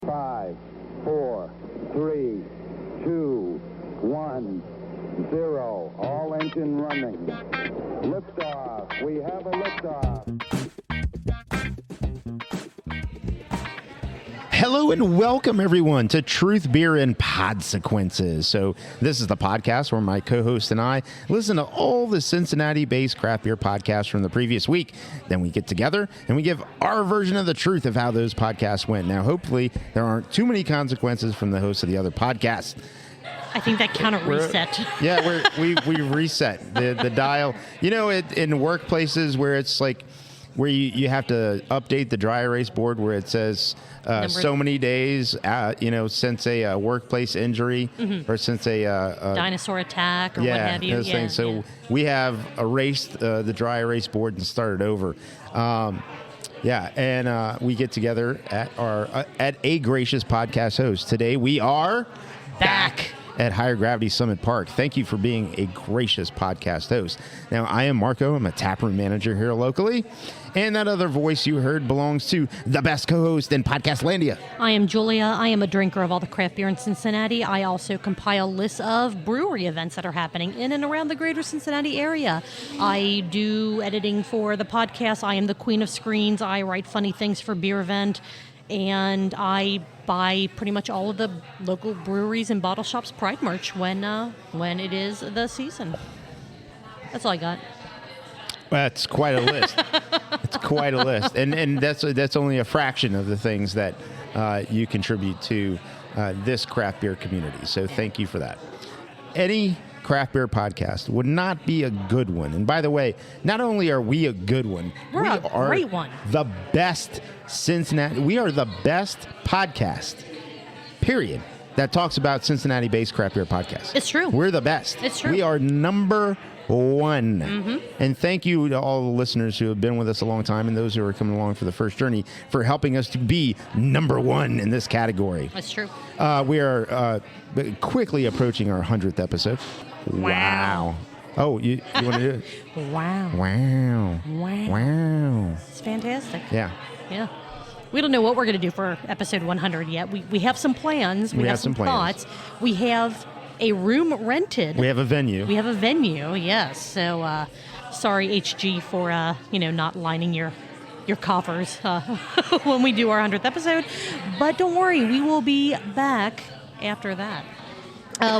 5, 4, 3, 2, 1, 0. All engine running. Liftoff. We have a liftoff. Hello and welcome, everyone, to Truth, Beer, and Podsequences. So this is the podcast where my co-host and I listen to all the Cincinnati-based craft beer podcasts from the previous week. Then we get together and we give our version of the truth of how those podcasts went. Now, hopefully, there aren't too many consequences from the hosts of the other podcasts. I think that kind of reset. Yeah, we reset the dial. You know, in workplaces where it's like, where you have to update the dry erase board where it says so many days, since a workplace injury or since a dinosaur attack or what have you. Those things. So we have erased the dry erase board and started over. We get together at a gracious podcast host. Today we are back at Higher Gravity Summit Park. Thank you for being a gracious podcast host. Now, I am Marco. I'm a taproom manager here locally. And that other voice you heard belongs to the best co-host in Podcastlandia. I am Julia. I am a drinker of all the craft beer in Cincinnati. I also compile lists of brewery events that are happening in and around the greater Cincinnati area. I do editing for the podcast. I am the queen of screens. I write funny things for Beer Event. And I buy pretty much all of the local breweries and bottle shops Pride merch when it is the season. That's all I got. That's quite a list. It's quite a list, and that's only a fraction of the things that you contribute to this craft beer community. So thank you for that. Any craft beer podcast would not be a good one. And by the way, not only are we a good one, we are a great one. The best Cincinnati. We are the best podcast, period, that talks about Cincinnati-based craft beer podcasts. It's true. We're the best. It's true. We are number one. Mm-hmm. And thank you to all the listeners who have been with us a long time and those who are coming along for the first journey for helping us to be number one in this category. That's true. We are quickly approaching our 100th episode. Wow. Oh, you want to do it? Wow. Wow. Wow. Wow. It's fantastic. Yeah. Yeah. We don't know what we're going to do for episode 100 yet. We have some plans. We have some thoughts. We have a room rented. We have a venue. Yes. So, sorry, HG, for not lining your coffers when we do our 100th episode. But don't worry, we will be back after that.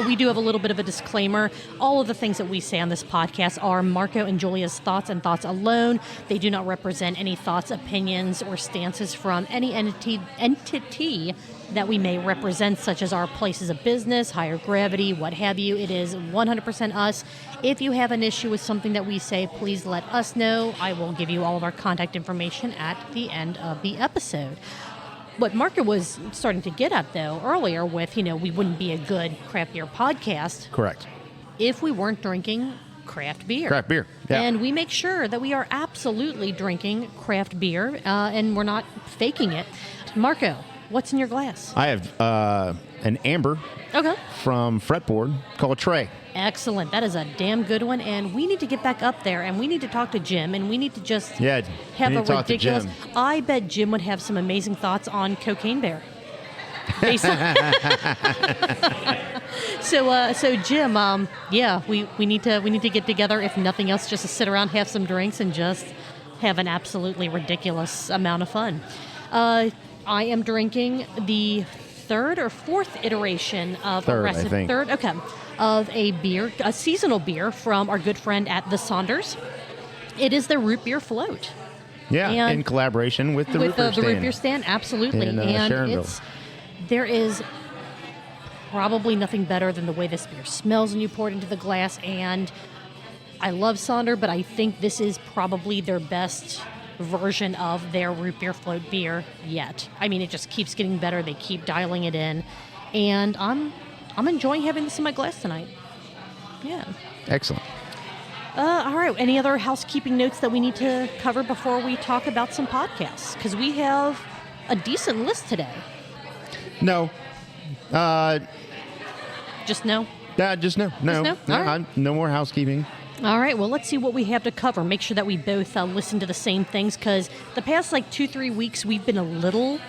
We do have a little bit of a disclaimer. All of the things that we say on this podcast are Marco and Julia's thoughts and thoughts alone. They do not represent any thoughts, opinions, or stances from any entity that we may represent, such as our places of business, Higher Gravity, what have you. It is 100% us. If you have an issue with something that we say, please let us know. I will give you all of our contact information at the end of the episode. What Marco was starting to get at, though, earlier with, we wouldn't be a good craft beer podcast. Correct. If we weren't drinking craft beer. Craft beer, yeah. And we make sure that we are absolutely drinking craft beer, and we're not faking it. Marco, what's in your glass? I have an amber from Fretboard called Trey. Excellent. That is a damn good one. And we need to get back up there, and we need to talk to Jim, and we need to just have a ridiculous... I bet Jim would have some amazing thoughts on Cocaine Bear. So Jim, we need to get together, if nothing else, just to sit around, have some drinks, and just have an absolutely ridiculous amount of fun. I am drinking the third or fourth iteration of of a beer, a seasonal beer from our good friend at the Sonders. It is the root beer float. Yeah, and in collaboration with the root beer stand. The root beer stand, absolutely. And there is probably nothing better than the way this beer smells when you pour it into the glass. And I love Sonder, but I think this is probably their best version of their root beer float beer yet. I mean, it just keeps getting better. They keep dialing it in. And I'm enjoying having this in my glass tonight. Yeah. Excellent. All right. Any other housekeeping notes that we need to cover before we talk about some podcasts? Because we have a decent list today. No. Just no? Just no. No. Just no? All right. No more housekeeping. All right. Well, let's see what we have to cover. Make sure that we both listen to the same things, because the past 2-3 weeks we've been a little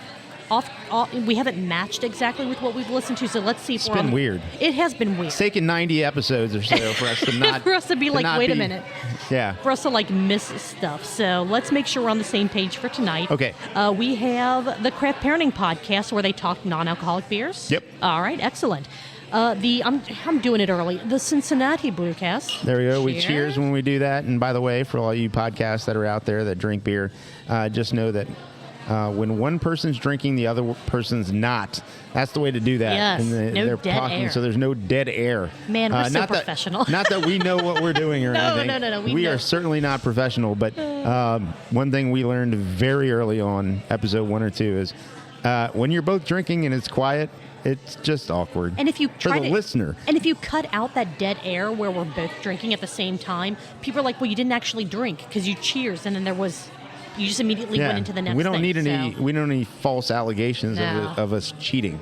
we haven't matched exactly with what we've listened to. So let's see if It's been weird. It has been weird. It's taken 90 episodes or so for us to not for us to be like, wait a minute. Yeah. For us to like miss stuff. So let's make sure we're on the same page for tonight. Okay. We have the Craft Parenting Podcast where they talk non-alcoholic beers. Yep. All right, excellent. I'm doing it early. The Cincinnati Brewcast. There we go. We cheers when we do that. And by the way, for all you podcasts that are out there that drink beer, just know that when one person's drinking, the other person's not. That's the way to do that. Yes, And no they're dead talking, air. so there's no dead air. Man, we're so professional. Not that we know what we're doing or anything. No. We are certainly not professional. But one thing we learned very early on, episode 1 or 2, is when you're both drinking and it's quiet, it's just awkward. And if you for the listener, and if you cut out that dead air where we're both drinking at the same time, people are like, "Well, you didn't actually drink because you cheers," and then you just immediately went into the next. We don't need any. We don't need false allegations of us cheating.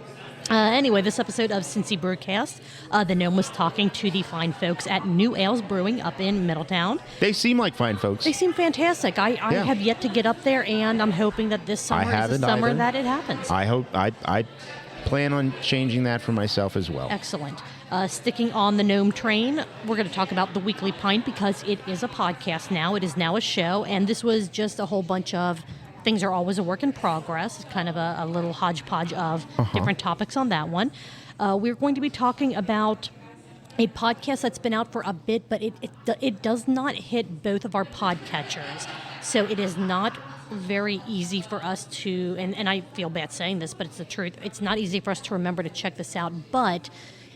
Anyway, this episode of Cincy Brewcast, the gnome was talking to the fine folks at New Ales Brewing up in Middletown. They seem like fine folks. They seem fantastic. I have yet to get up there, and I'm hoping that this summer is the summer that it happens. I hope I plan on changing that for myself as well. Excellent. Sticking on the gnome train, we're going to talk about the weekly pint because it is a podcast now. It is now a show, and this was just a whole bunch of things are always a work in progress. It's kind of a little hodgepodge of different topics on that one. We're going to be talking about a podcast that's been out for a bit, but it does not hit both of our podcatchers. So it is not very easy for us to, and I feel bad saying this, but it's the truth. It's not easy for us to remember to check this out, but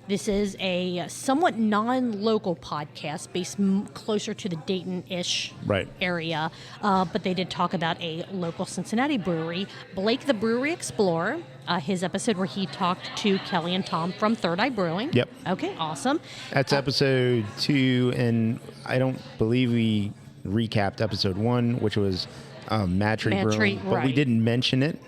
this is a somewhat non-local podcast based closer to the Dayton-ish area, but they did talk about a local Cincinnati brewery, Blake the Brewery Explorer, his episode where he talked to Kelly and Tom from Third Eye Brewing. Yep. Okay, awesome. That's episode 2, and I don't believe we recapped episode 1, which was Mantry Brewing, but we didn't mention it.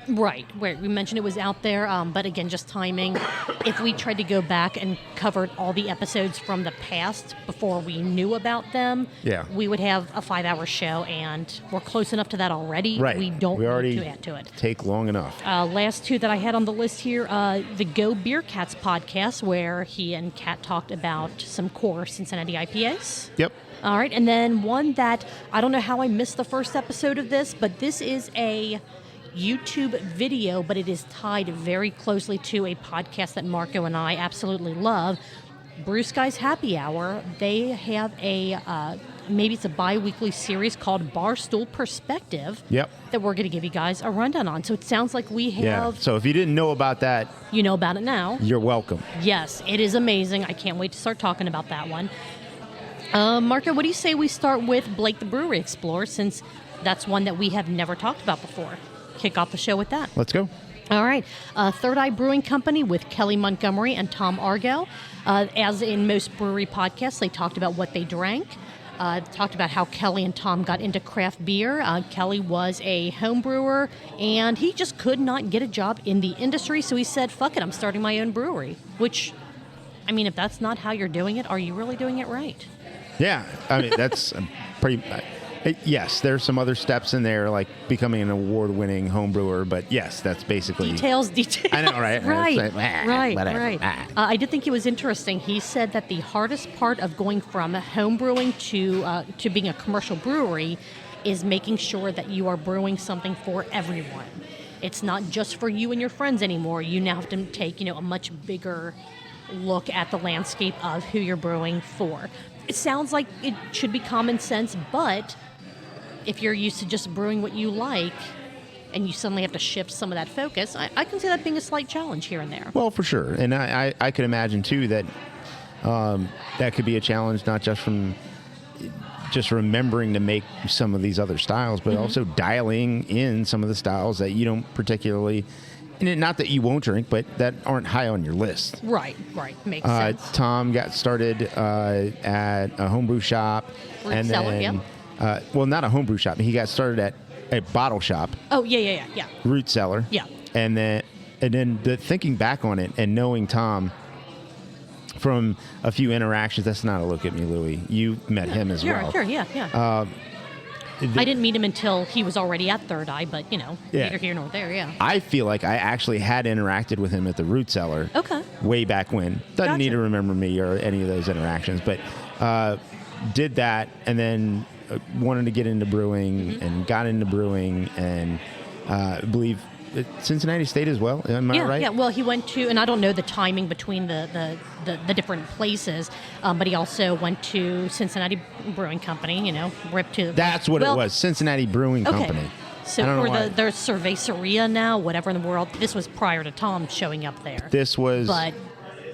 Right. We mentioned it was out there, but again, just timing. If we tried to go back and covered all the episodes from the past before we knew about them, we would have a 5-hour show, and we're close enough to that already. Right. We don't need to add to it. Take long enough. Last 2 that I had on the list here, the GoBeercats podcast, where he and Kat talked about some core Cincinnati IPAs. Yep. All right, and then one that I don't know how I missed the first episode of this, but this is a YouTube video, but it is tied very closely to a podcast that Marco and I absolutely love, Brewcast Happy Hour. They have a maybe it's a bi-weekly series called Stool Perspective. Yep. That we're going to give you guys a rundown on. So it sounds like we have. Yeah. So if you didn't know about that, you know about it now. You're welcome. Yes, it is amazing. I can't wait to start talking about that one. Marco, what do you say we start with Blake the Brewery Explorer, since that's one that we have never talked about before? Kick off the show with that. Let's go. All right. Third Eye Brewing Company with Kelly Montgomery and Tom Argo. As in most brewery podcasts, they talked about what they drank. Talked about how Kelly and Tom got into craft beer. Kelly was a home brewer, and he just could not get a job in the industry, so he said, fuck it, I'm starting my own brewery. Which, I mean, if that's not how you're doing it, are you really doing it right? Yeah. I mean, that's pretty... Yes, there's some other steps in there, like becoming an award-winning home brewer, but yes, that's basically... Details. I know, right? Right. I did think it was interesting. He said that the hardest part of going from home brewing to being a commercial brewery is making sure that you are brewing something for everyone. It's not just for you and your friends anymore. You now have to take, a much bigger look at the landscape of who you're brewing for. It sounds like it should be common sense, but if you're used to just brewing what you like and you suddenly have to shift some of that focus, I can see that being a slight challenge here and there. Well, for sure. And I could imagine, too, that that could be a challenge, not just from just remembering to make some of these other styles, but also dialing in some of the styles that you don't particularly... And not that you won't drink, but that aren't high on your list. Right. Makes sense. Tom got started at a homebrew shop. Root cellar, yep. Well, not a homebrew shop. He got started at a bottle shop. Oh, yeah. Root cellar. Yeah. And then thinking back on it and knowing Tom from a few interactions, that's not a look at me, Louie. You met him as well. Sure, yeah. I didn't meet him until he was already at Third Eye, but, neither here nor there, yeah. I feel like I actually had interacted with him at the Root Cellar. Okay. Way back when. Doesn't need Gotcha. to remember me or any of those interactions, but did that and then wanted to get into brewing and got into brewing and I believe Cincinnati State as well. Am I right? Yeah, well, he went to, and I don't know the timing between the different places, but he also went to Cincinnati Brewing Company, ripped to... That's what it was, Cincinnati Brewing Company. So for their cerveceria now, whatever in the world, this was prior to Tom showing up there. This was... But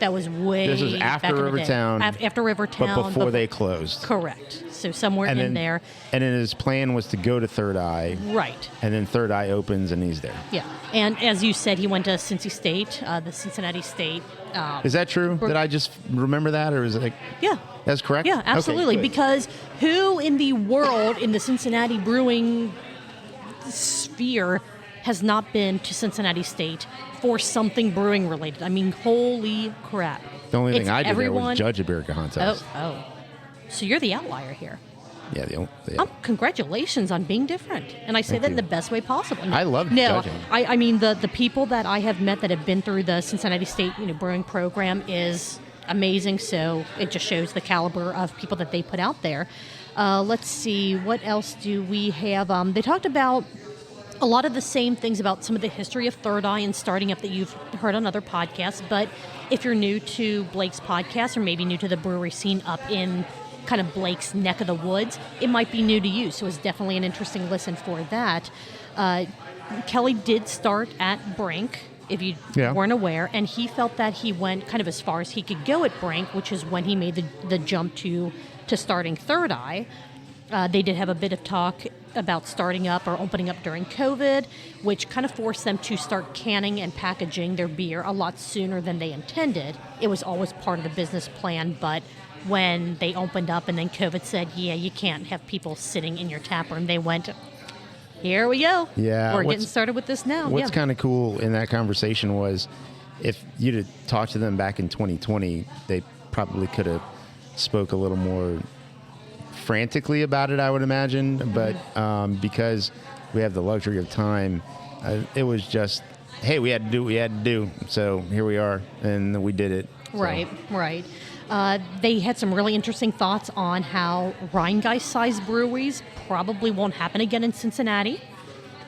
that was way This was after Rivertown. After Rivertown. But before they closed. Correct. So somewhere in there. And then his plan was to go to Third Eye. Right. And then Third Eye opens and he's there. Yeah. And as you said, he went to Cincy State, the Cincinnati State. Is that true? Did I just remember that? Or is it like... Yeah. That's correct? Yeah, absolutely. Okay, because who in the world in the Cincinnati brewing sphere has not been to Cincinnati State for something brewing related? I mean, holy crap. The only thing I did there was judge a beer contest. Oh. So you're the outlier here. Yeah, Congratulations on being different. And I say Thank that you. in the best way possible. I love judging. I mean, the people that I have met that have been through the Cincinnati State brewing program is amazing. So it just shows the caliber of people that they put out there. Let's see. What else do we have? They talked about a lot of the same things about some of the history of Third Eye and starting up that you've heard on other podcasts. But if you're new to Blake's podcast or maybe new to the brewery scene up in kind of Blake's neck of the woods, it might be new to you. So it's definitely an interesting listen for that. Kelly did start at Brink, if you weren't aware, and he felt that he went kind of as far as he could go at Brink, which is when he made the jump to starting Third Eye. They did have a bit of talk about starting up or opening up during COVID, which kind of forced them to start canning and packaging their beer a lot sooner than they intended. It was always part of the business plan, but when they opened up and then COVID said, you can't have people sitting in your tap room, they went, here we go. Yeah. We're getting started with this now. What's kind of cool in that conversation was if you'd have talked to them back in 2020, they probably could have spoke a little more frantically about it, I would imagine. But because we have the luxury of time, it was just, hey, we had to do what we had to do. So here we are, and we did it. Right. They had some really interesting thoughts on how Rhinegeist-sized breweries probably won't happen again in Cincinnati,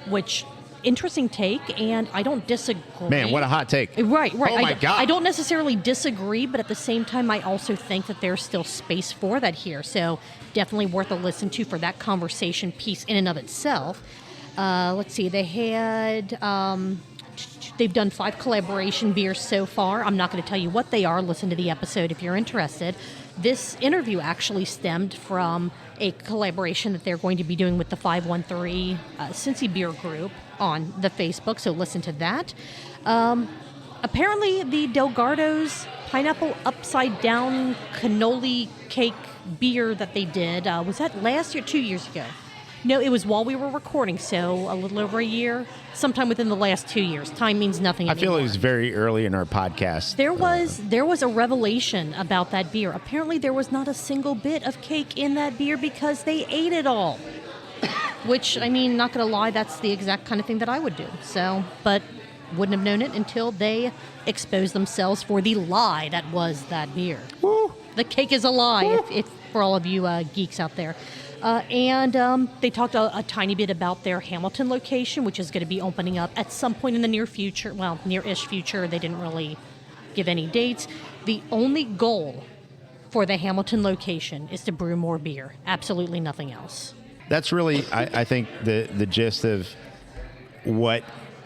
which, interesting take, and I don't disagree. Man, what a hot take. Right. Oh, my God. I don't necessarily disagree, but at the same time, I also think that there's still space for that here. So definitely worth a listen to for that conversation piece in and of itself. Let's see. They had... They've done 5 collaboration beers so far. I'm not going to tell you what they are. Listen to the episode if you're interested. This interview actually stemmed from a collaboration that they're going to be doing with the 513 Cincy Beer Group on the Facebook, so listen to that. Apparently, the Delgardo's pineapple upside down cannoli cake beer that they did, was that last year, 2 years ago? No, it was while we were recording, so a little over a year, sometime within the last 2 years. Time means nothing anymore. I feel it was very early in our podcast. There was a revelation about that beer. Apparently, there was not a single bit of cake in that beer because they ate it all. Which, I mean, not going to lie, that's the exact kind of thing that I would do. So, but wouldn't have known it until they exposed themselves for the lie that was that beer. Woo. The cake is a lie, if for all of you geeks out there. And they talked a tiny bit about their Hamilton location, which is going to be opening up at some point in the near future. Well, near-ish future. They didn't really give any dates. The only goal for the Hamilton location is to brew more beer. Absolutely nothing else. That's really, I think, the gist of what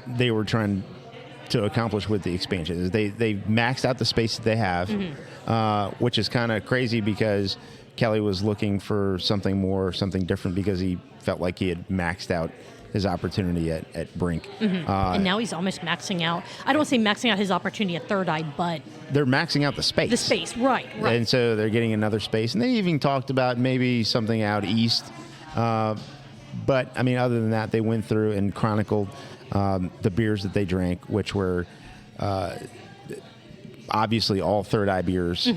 they were trying to accomplish with the expansion. Is they maxed out the space that they have, which is kind of crazy because Kelly was looking for something more, something different because he felt like he had maxed out his opportunity at Brink. And now he's almost maxing out. I don't want to say maxing out his opportunity at Third Eye, but... They're maxing out the space. The space, right. And so they're getting another space. And they even talked about maybe something out east. But, I mean, other than that, they went through and chronicled the beers that they drank, which were... obviously all Third Eye beers,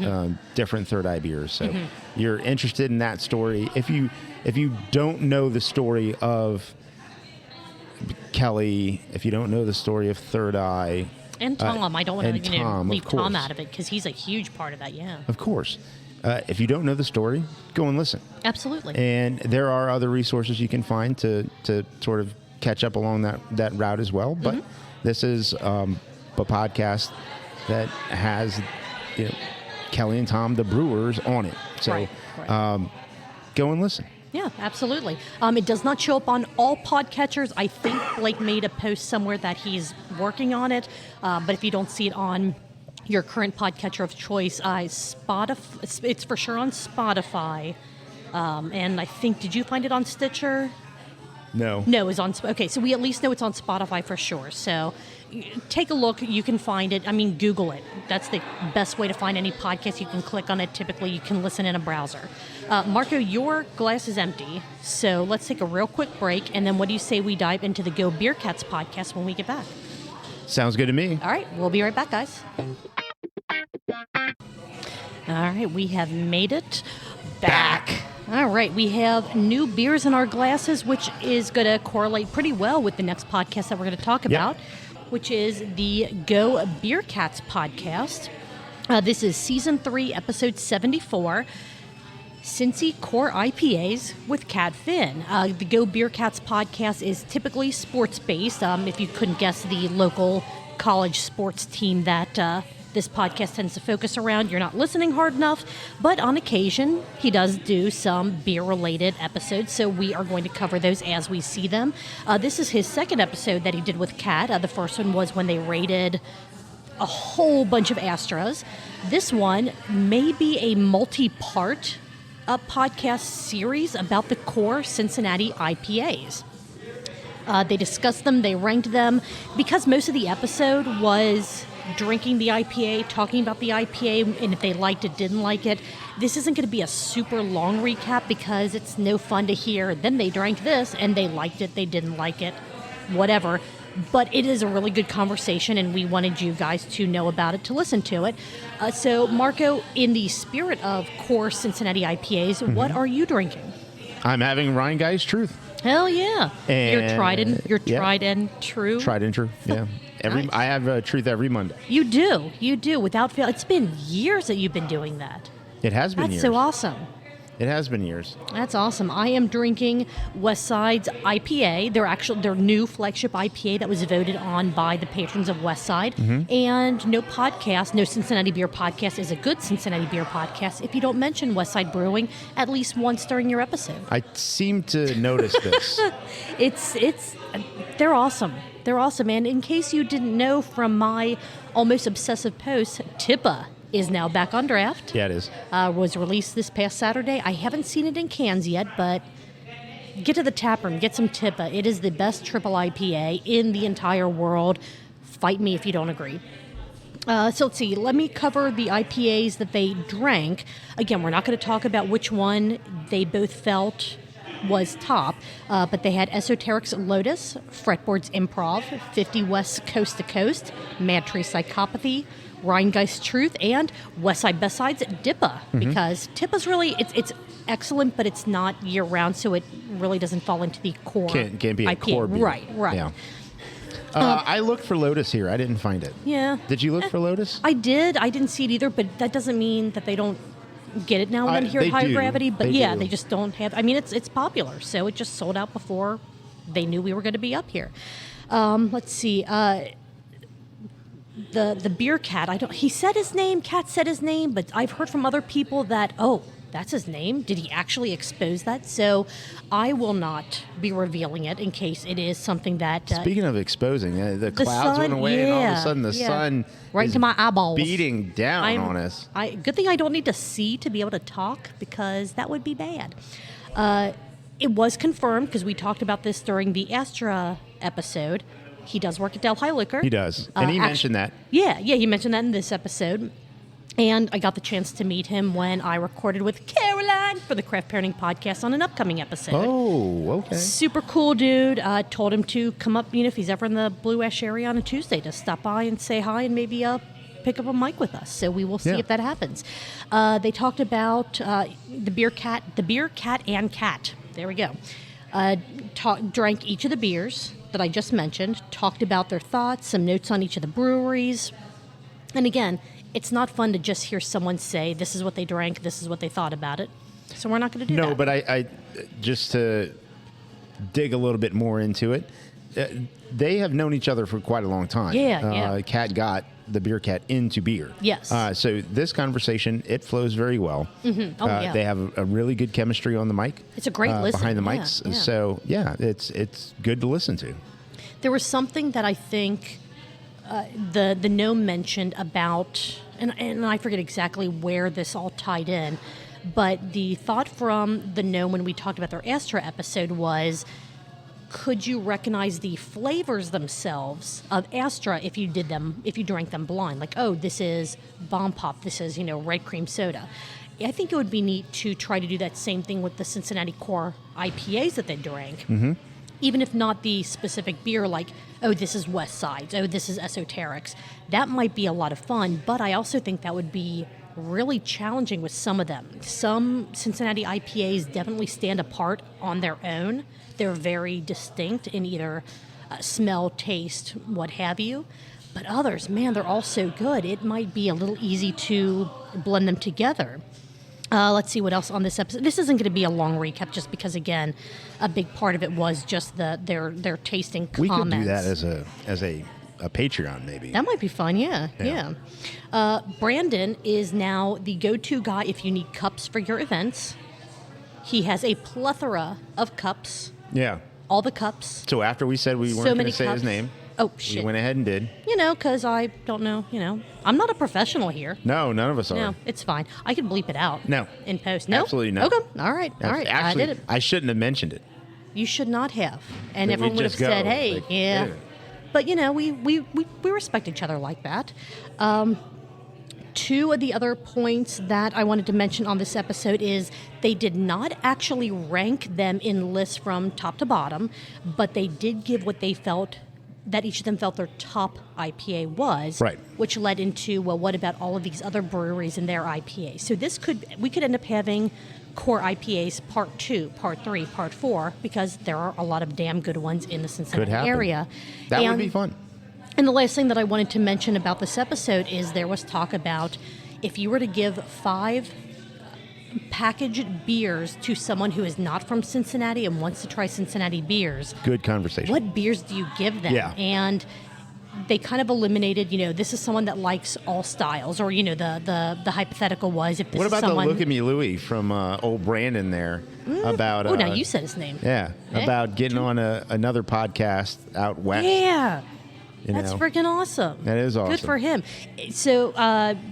different Third Eye beers. So you're interested in that story. If you don't know the story of Kelly, if you don't know the story of Third Eye, and Tom, I don't want to leave of Tom course. out of it because he's a huge part of that. Yeah, Of course. If you don't know the story, go and listen. absolutely. And there are other resources you can find to sort of catch up along that route as well. But this is a podcast that has Kelly and Tom, the Brewers, on it. So Right. Go and listen. Yeah, absolutely. It does not show up on all podcatchers. I think Blake made a post somewhere that he's working on it. But if you don't see it on your current podcatcher of choice, Spotify, it's for sure on Spotify. And I think, did you find it on Stitcher? No. No, it's on. Okay, so we at least know it's on Spotify for sure. So take a look. You can find it. I mean, Google it. That's the best way to find any podcast. You can click on it. Typically, you can listen in a browser. Marco, your glass is empty. So let's take a real quick break. And then what do you say we dive into the GoBeercats podcast when we get back? Sounds good to me. All right, we'll be right back, guys. All right, we have made it back. All right, we have new beers in our glasses, which is going to correlate pretty well with the next podcast that we're going to talk about, which is the GoBeercats podcast. This is Season 3, Episode 74, Cincy Core IPAs with Cat Finn. The GoBeercats podcast is typically sports-based. If you couldn't guess, the local college sports team that this podcast tends to focus around, you're not listening hard enough, but on occasion, he does do some beer-related episodes, so we are going to cover those as we see them. This is his second episode that he did with Kat. The first one was when they rated a whole bunch of Astras. This one may be a multi-part podcast series about the core Cincinnati IPAs. They discussed them, they ranked them. Because most of the episode was drinking the IPA, talking about the IPA, and if they liked it, didn't like it. This isn't going to be a super long recap because it's no fun to hear, then they drank this, and they liked it, they didn't like it, whatever. But it is a really good conversation, and we wanted you guys to know about it, to listen to it. So, Marco, in the spirit of core Cincinnati IPAs, what are you drinking? I'm having Rhinegeist Truth. Hell yeah! And You're tried and true. Tried and true. Yeah. Nice. I have Truth every Monday. You do, without fail. It's been years that you've been doing that. It has been That's years. so awesome. It has been years. That's awesome. I am drinking Westside's IPA. Their new flagship IPA that was voted on by the patrons of Westside. And no Cincinnati Beer Podcast is a good Cincinnati Beer Podcast if you don't mention Westside Brewing at least once during your episode. I seem to notice this. They're awesome. They're awesome. And in case you didn't know from my almost obsessive post, Tippa is now back on draft. Yeah, it is. Was released this past Saturday. I haven't seen it in cans yet, but get to the tap room, get some Tippa. It is the best triple IPA in the entire world. Fight me if you don't agree. So let's see. Let me cover the IPAs that they drank. Again, we're not going to talk about which one they both felt was top, but they had Esoteric's Lotus, Fretboard's Improv, 50 West Coast to Coast, Mad Tree Psychopathy, Rhinegeist Truth, and Westside Bestside's Dippa, because Tippa's really, it's excellent, but it's not year-round, so it really doesn't fall into the core Can't be a IPA. core beer. Right. Yeah. I looked for Lotus here. I didn't find it. Yeah. Did you look for Lotus? I did. I didn't see it either, but that doesn't mean that they don't get it now and then here they at Higher do. Gravity. But They do. they just don't have. I mean, it's popular, so it just sold out before they knew we were going to be up here. Let's see. The beer cat. He said his name. Cat said his name, but I've heard from other people that that's his name. Did he actually expose that? So I will not be revealing it in case it is something that. Speaking of exposing, the clouds went away, and all of a sudden the sun right is into my eyeballs, beating down on us. Good thing I don't need to see to be able to talk, because that would be bad. It was confirmed, because we talked about this during the Astra episode. He does work at Delhi Liquor. He does, and he mentioned that. Yeah, he mentioned that in this episode. And I got the chance to meet him when I recorded with Caroline for the Craft Parenting Podcast on an upcoming episode. Oh, okay. Super cool dude. Told him to come up, if he's ever in the Blue Ash area on a Tuesday, to stop by and say hi and maybe pick up a mic with us. So we will see Yeah. if that happens. They talked about the beer cat and cat. There we go. Drank each of the beers that I just mentioned, talked about their thoughts, some notes on each of the breweries. And again, it's not fun to just hear someone say, this is what they drank, this is what they thought about it. So we're not going to do that. No, but I just to dig a little bit more into it, they have known each other for quite a long time. Yeah. Cat got the beer cat into beer. Yes. So this conversation, it flows very well. Mm-hmm. Oh, yeah. They have a really good chemistry on the mic. It's a great listen. Behind the Yeah, mics. yeah. So, yeah, it's good to listen to. There was something that I think the gnome mentioned about, and I forget exactly where this all tied in, but the thought from the gnome when we talked about their Astra episode was, could you recognize the flavors themselves of Astra if you drank them blind? Like, oh, this is Bomb Pop, this is, red cream soda. I think it would be neat to try to do that same thing with the Cincinnati Core IPAs that they drank. Mm-hmm. Even if not the specific beer, like, oh, this is West Sides, oh, this is Esoterics. That might be a lot of fun, but I also think that would be really challenging with some of them. Some Cincinnati IPAs definitely stand apart on their own. They're very distinct in either smell, taste, what have you. But others, man, they're all so good. It might be a little easy to blend them together. Let's see what else on this episode. This isn't going to be a long recap just because, again, a big part of it was just their tasting comments. We could do that as a Patreon, maybe. That might be fun, yeah. Brandon is now the go-to guy if you need cups for your events. He has a plethora of cups. Yeah. All the cups. So after we said we weren't going to say his name, oh, shit. we went ahead and did. Because I don't know, I'm not a professional here. No, none of us are. No, it's fine. I can bleep it out. No. In post. No? Absolutely not. Okay, all right. Actually, I did it. I shouldn't have mentioned it. You should not have. And But everyone we would have just go, said, hey, like, yeah. yeah. But, we respect each other like that. Two of the other points that I wanted to mention on this episode is they did not actually rank them in lists from top to bottom, but they did give what they felt that each of them felt their top IPA was, right? Which led into, well, what about all of these other breweries and their IPA? So we could end up having core IPAs part 2, part 3, part 4, because there are a lot of damn good ones in the Cincinnati area. That would be fun. And the last thing that I wanted to mention about this episode is there was talk about if you were to give 5 packaged beers to someone who is not from Cincinnati and wants to try Cincinnati beers. Good conversation. What beers do you give them? Yeah. And they kind of eliminated, this is someone that likes all styles, or, the hypothetical was if this what is about someone... the Look at Me Louie from old Brandon there about... Oh, now you said his name. Yeah, about getting on another podcast out west. Yeah. That's freaking awesome. That is awesome. Good for him. So,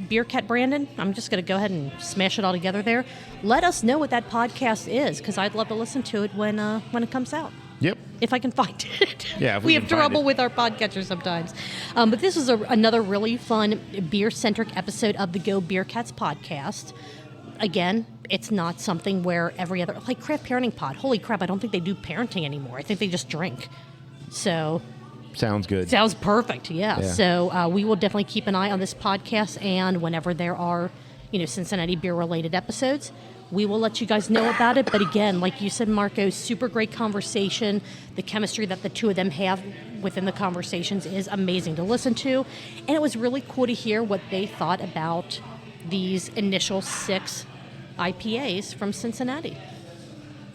Beer Cat Brandon, I'm just going to go ahead and smash it all together there. Let us know what that podcast is, because I'd love to listen to it when it comes out. Yep. If I can find it. Yeah, if we can have find trouble it. with our podcatcher sometimes. But this is another really fun beer-centric episode of the GoBeercats podcast. Again, it's not something where every other... Like Craft Parenting Pod. Holy crap, I don't think they do parenting anymore. I think they just drink. So... Sounds good. Sounds perfect, yeah. Yeah. So we will definitely keep an eye on this podcast, and whenever there are, Cincinnati beer-related episodes, we will let you guys know about it. But again, like you said, Marco, super great conversation. The chemistry that the two of them have within the conversations is amazing to listen to. And it was really cool to hear what they thought about these initial 6 IPAs from Cincinnati.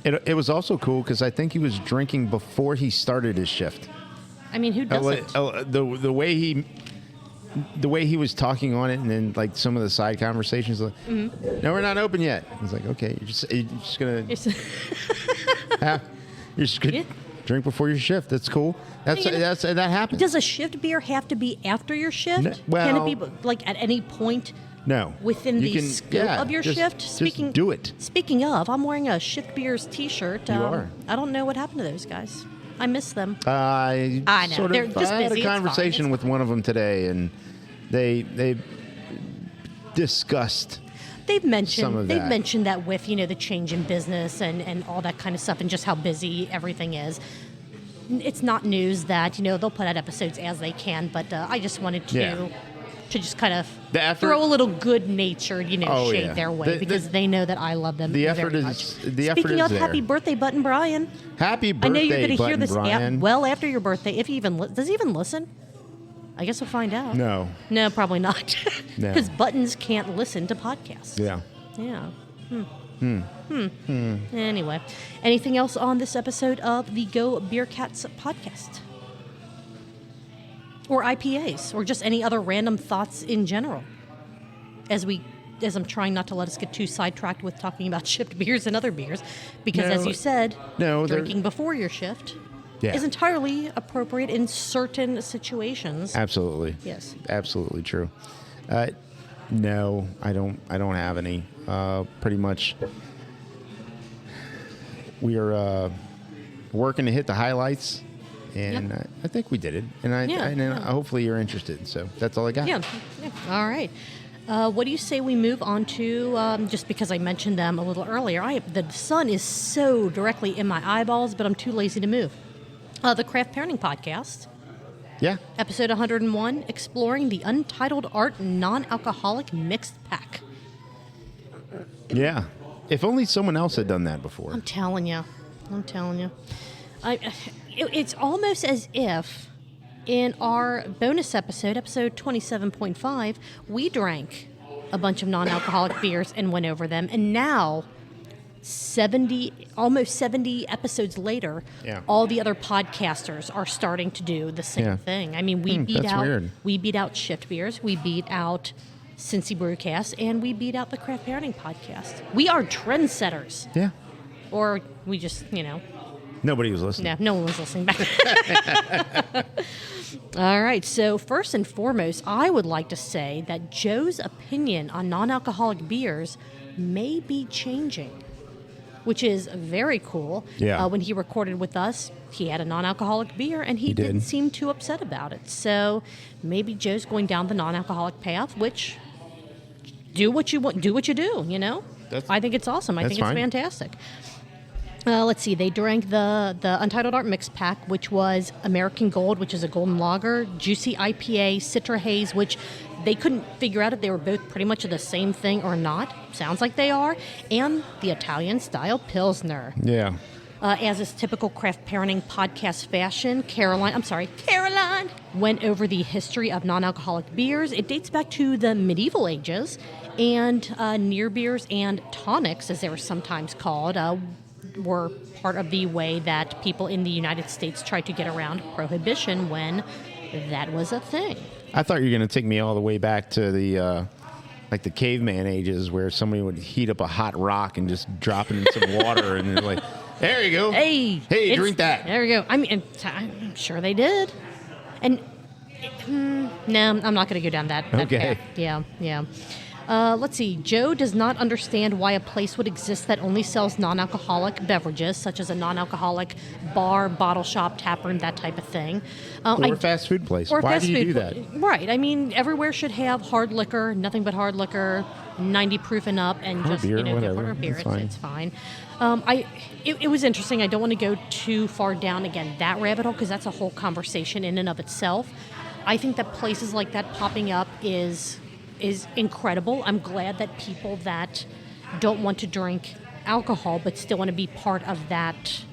It was also cool because I think he was drinking before he started his shift. I mean, who doesn't? The way he was talking on it, and then like some of the side conversations, like, no, we're not open yet. I was like, okay, you're just gonna drink before your shift. That's cool. That happens. Does a shift beer have to be after your shift? Can it be like at any point? No. Within the scope of your shift? Just do it. Speaking of, I'm wearing a Shift Beers t-shirt. You are. I don't know what happened to those guys. I miss them. I know. Sort They're of, just I had busy. a conversation with one of them today, and they discussed They've some mentioned of they've that. mentioned that with the change in business and all that kind of stuff, and just how busy everything is. It's not news that they'll put out episodes as they can, but I just wanted to to just kind of throw a little good-natured, shade their way because they know that I love them very much. Speaking of, happy birthday, Button Brian. Happy birthday, I know you're going to hear this Brian. well after your birthday. If he even does he even listen? I guess we'll find out. No, probably not. No. Because Buttons can't listen to podcasts. Yeah. Anyway, anything else on this episode of the GoBeercats podcast? Or IPAs, or just any other random thoughts in general? As I'm trying not to let us get too sidetracked with talking about shift beers and other beers, because as you said, drinking before your shift is entirely appropriate in certain situations. Absolutely. Yes. Absolutely true. No, I don't have any. Pretty much, we are working to hit the highlights. And I think we did it. And hopefully you're interested. So that's all I got. Yeah. All right. What do you say we move on to, just because I mentioned them a little earlier, the sun is so directly in my eyeballs, but I'm too lazy to move. The Craft Parenting Podcast. Yeah. Episode 101, exploring the Untitled Art non-alcoholic mixed pack. Yeah. If only someone else had done that before. I'm telling you. It's almost as if in our bonus episode 27.5, we drank a bunch of non-alcoholic beers and went over them. And now, almost 70 episodes later, all the other podcasters are starting to do the same thing. I mean, we beat out Shift Beers, we beat out Cincy Brewcast, and we beat out the Craft Parenting Podcast. We are trendsetters. Yeah. Or we just, Nobody was listening. No one was listening back. All right. So first and foremost, I would like to say that Joe's opinion on non-alcoholic beers may be changing, which is very cool. Yeah. When he recorded with us, he had a non-alcoholic beer, and he didn't seem too upset about it. So maybe Joe's going down the non-alcoholic path, which do what you want, do what you do, I think it's awesome. I think it's fantastic. Let's see. They drank the Untitled Art Mix Pack, which was American Gold, which is a golden lager, Juicy IPA, Citra Haze, which they couldn't figure out if they were both pretty much the same thing or not. Sounds like they are. And the Italian-style Pilsner. Yeah. As is typical Craft Parenting podcast fashion, Caroline went over the history of non-alcoholic beers. It dates back to the medieval ages, and near beers and tonics, as they were sometimes called, were part of the way that people in the United States tried to get around prohibition when that was a thing. I thought you were going to take me all the way back to the the caveman ages, where somebody would heat up a hot rock and just drop it in some water, and they're like, there you go. Hey, drink that. There we go. I mean, I'm sure they did. And no, I'm not going to go down that okay. path. Yeah. Let's see. Joe does not understand why a place would exist that only sells non-alcoholic beverages, such as a non-alcoholic bar, bottle shop, taproom, that type of thing. Or fast food place. Why do you do that? Right. I mean, everywhere should have hard liquor, nothing but hard liquor, 90 proof and up, and or just beer, or beer. It's fine. It was interesting. I don't want to go too far down again that rabbit hole, because that's a whole conversation in and of itself. I think that places like that popping up is incredible. I'm glad that people that don't want to drink alcohol but still want to be part of that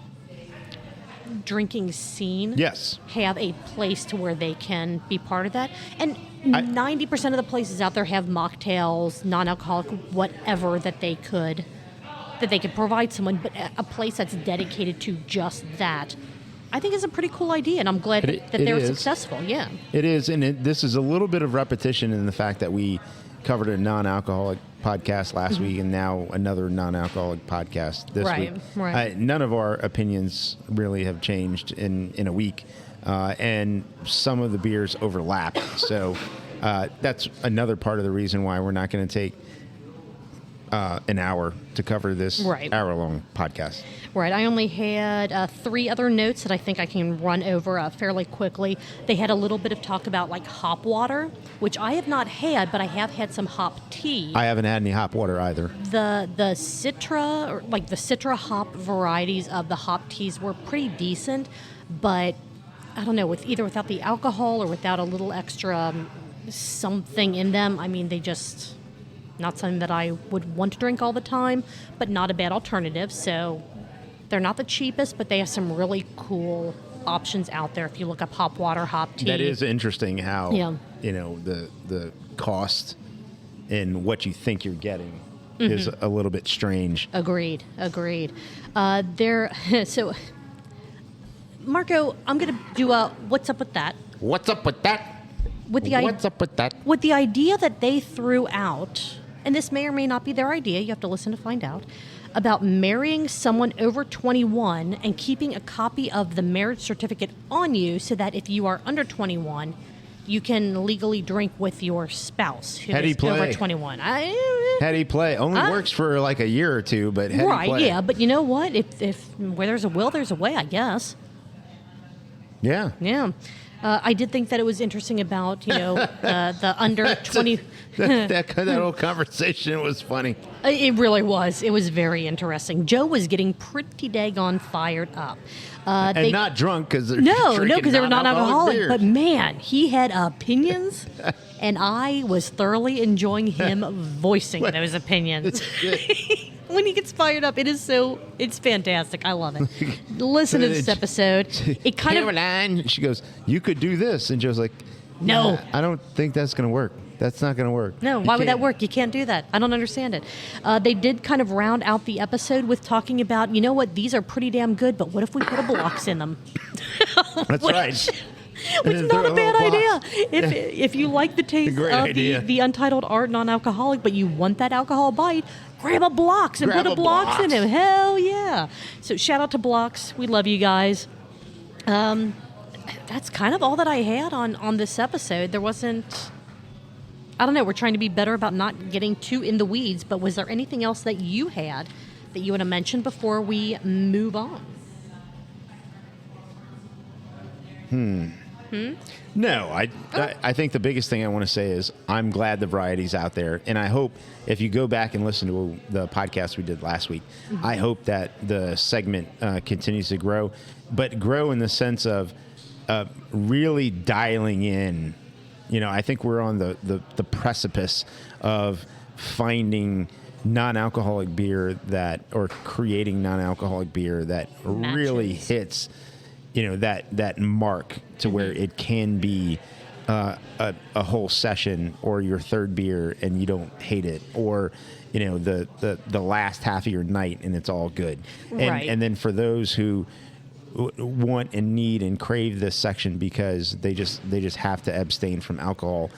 drinking scene have a place to where they can be part of that. And 90% of the places out there have mocktails, non-alcoholic, whatever that they could provide someone, but a place that's dedicated to just that, I think is a pretty cool idea, and I'm glad that they were successful. Yeah, it is, and this is a little bit of repetition in the fact that we covered a non-alcoholic podcast last week, and now another non-alcoholic podcast this week. Right. None of our opinions really have changed in a week, and some of the beers overlap. So that's another part of the reason why we're not going to take an hour to cover this hour-long podcast. Right. I only had 3 other notes that I think I can run over fairly quickly. They had a little bit of talk about hop water, which I have not had, but I have had some hop tea. I haven't had any hop water either. The Citra, or the Citra hop varieties of the hop teas were pretty decent, but I don't know, without the alcohol or without a little extra something in them. I mean, they just, not something that I would want to drink all the time, but not a bad alternative. So they're not the cheapest, but they have some really cool options out there. If you look up hop water, hop tea. That is interesting how, the cost and what you think you're getting is a little bit strange. Agreed. So, Marco, I'm going to do a what's up with that? What's up with that? What's up with that? With the idea that they threw out, and this may or may not be their idea, you have to listen to find out, about marrying someone over 21 and keeping a copy of the marriage certificate on you so that if you are under 21, you can legally drink with your spouse who is over 21. Heady play. Only works for like a year or two, but heady play. Right, yeah. But you know what? If where there's a will, there's a way, I guess. Yeah. Yeah. I did think that it was interesting about, the under 20... that whole conversation was funny. It really was. It was very interesting. Joe was getting pretty daggone fired up. Not drunk because they're because they were not alcoholic. Beers. But man, he had opinions, and I was thoroughly enjoying him voicing those opinions. When he gets fired up, it's fantastic. I love it. Listen to this episode. It kind Caroline, she goes, "You could do this," and Joe's like, "No, nah, I don't think that's going to work. That's not going to work." No, why would that work? You can't do that. I don't understand it. They did kind of round out the episode with talking about, you know what, these are pretty damn good, but what if we put a blocks in them? That's right. Which is not a bad idea. If you like the taste of the Untitled Art non-alcoholic, but you want that alcohol bite, grab a blocks and put a blocks in it. Hell yeah. So shout out to Blocks. We love you guys. That's kind of all that I had on this episode. There wasn't... I don't know, we're trying to be better about not getting too in the weeds, but was there anything else that you had that you want to mention before we move on? No, I think the biggest thing I want to say is I'm glad the variety's out there, and I hope if you go back and listen to the podcast we did last week, I hope that the segment continues to grow, but grow in the sense of really dialing in. I think we're on the precipice of finding non-alcoholic beer or creating non-alcoholic beer that really hits, that mark to where it can be a whole session or your third beer and you don't hate it, or the last half of your night and it's all good. And then for those who want and need and crave this section because they just have to abstain from alcohol.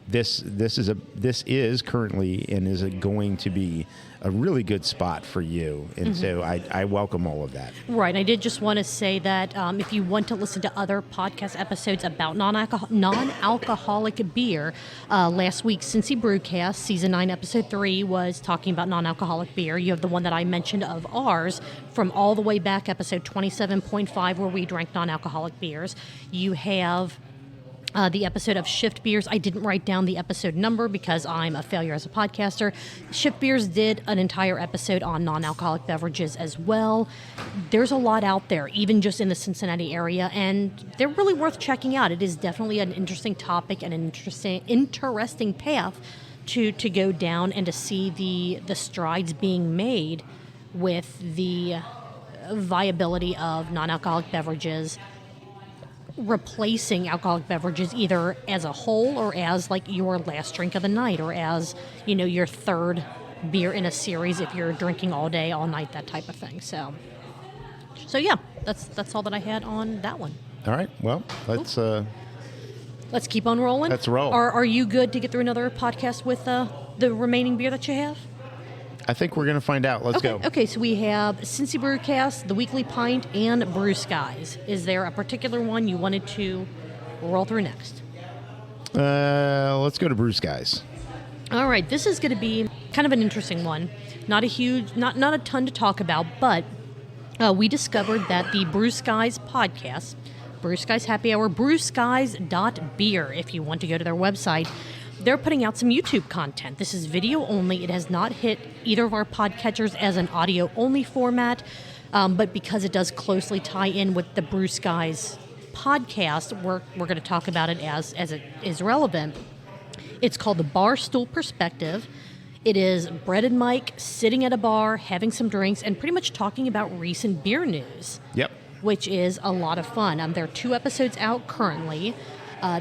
This is currently and is going to be a really good spot for you, and so I welcome all of that. Right, I did just want to say that if you want to listen to other podcast episodes about non-alcoholic beer, last week Cincy Brewcast Season 9 Episode 3 was talking about non-alcoholic beer. You have the one that I mentioned of ours from all the way back, Episode 27.5, where we drank non-alcoholic beers. You have the episode of Shift Beers. I didn't write down the episode number because I'm a failure as a podcaster. Shift Beers did an entire episode on non-alcoholic beverages as well. There's a lot out there, even just in the Cincinnati area, and they're really worth checking out. It is definitely an interesting topic and an interesting path to go down and to see the strides being made with the viability of non-alcoholic beverages replacing alcoholic beverages either as a whole or as like your last drink of the night or as, your third beer in a series if you're drinking all day, all night, that type of thing. So yeah, that's all that I had on that one. All right. Well, let's keep on rolling. Let's roll. Are you good to get through another podcast with the remaining beer that you have? I think we're going to find out. Let's go. Okay, so we have Cincy Brewcast, the Weekly Pint, and Brewcast. Is there a particular one you wanted to roll through next? Let's go to Brewcast. All right, this is going to be kind of an interesting one. Not a ton to talk about, but we discovered that the Brewcast podcast, Brewcast Happy Hour, brewcast.beer, if you want to go to their website, they're putting out some YouTube content. This is video only. It has not hit either of our podcatchers as an audio only format, but because it does closely tie in with the Brewcast podcast, we're going to talk about it as it is relevant. It's called the Bar Stool Perspective. It is Brett and Mike sitting at a bar, having some drinks, and pretty much talking about recent beer news. Yep. Which is a lot of fun. There are 2 episodes out currently.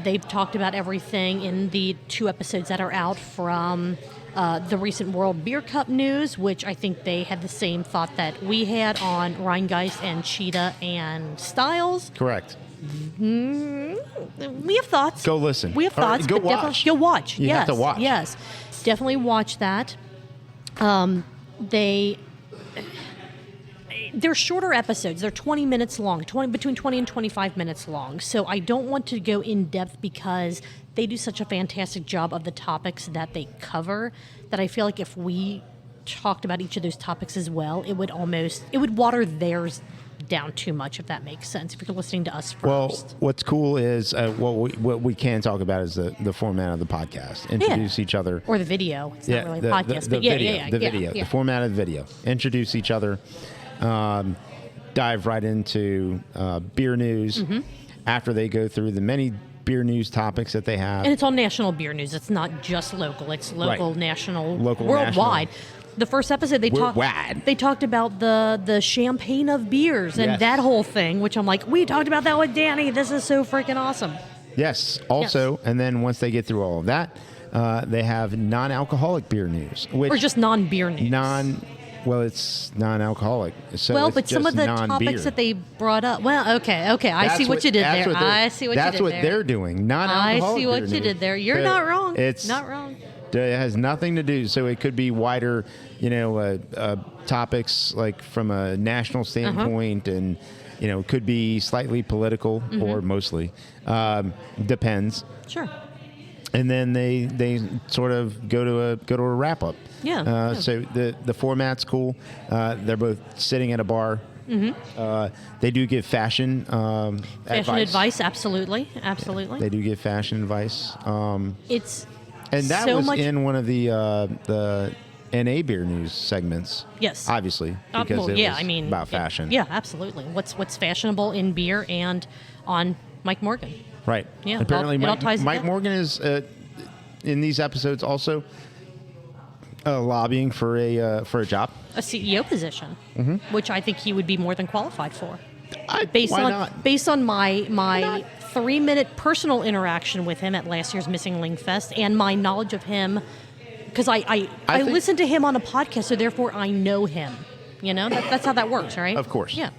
They've talked about everything in the 2 episodes that are out from the recent World Beer Cup news, which I think they had the same thought that we had on Rhinegeist and Cheetah and Styles. Correct. We have thoughts. Go listen. We have thoughts. Go but watch. Go watch. You yes. have to watch. Yes. Definitely watch that. They're shorter episodes. They're 20 minutes long, between 20 and 25 minutes long. So I don't want to go in depth because they do such a fantastic job of the topics that they cover that I feel like if we talked about each of those topics as well, it would water theirs down too much, if that makes sense, if you're listening to us first. Well, what's cool is what we can talk about is the format of the podcast. Introduce each other. Or the video. It's not really a podcast, but the video. The format of the video. Introduce each other. Dive right into beer news after they go through the many beer news topics that they have. And it's all national beer news. It's not just local. It's local, Right. national, Local, worldwide. national. The first episode they talked about the champagne of beers and Yes. that whole thing, which I'm like, we talked about that with Danny. This is so freaking awesome. Yes. Also, and then once they get through all of that, they have non-alcoholic beer news, which Or just non-beer news. Well, it's non-alcoholic. So Well, it's but some just of the non-beer. topics that they brought up. Well, okay. I see what you did there. I see what you did there. That's what they're doing. Non-alcoholic. I see what beer you news. did there. You're not wrong. It's not wrong. It has nothing to do. So it could be wider, topics like from a national standpoint, and it could be slightly political or mostly. Depends. Sure. And then they sort of go to a wrap up. Yeah. So the format's cool. They're both sitting at a bar. They do give fashion advice. Absolutely. They do give fashion advice. And that so was much in one of the NA beer news segments. Yes. Obviously, because it was about fashion. Yeah, absolutely. What's fashionable in beer and on Mike Morgan. Right. Yeah. Apparently, it all ties Mike together. Morgan is in these episodes also lobbying for a job, a CEO position, which I think he would be more than qualified for. Why not? Based on my 3-minute personal interaction with him at last year's Missing Link Fest and my knowledge of him, because I listened to him on a podcast, so therefore I know him. That's how that works, right? Of course. Yeah.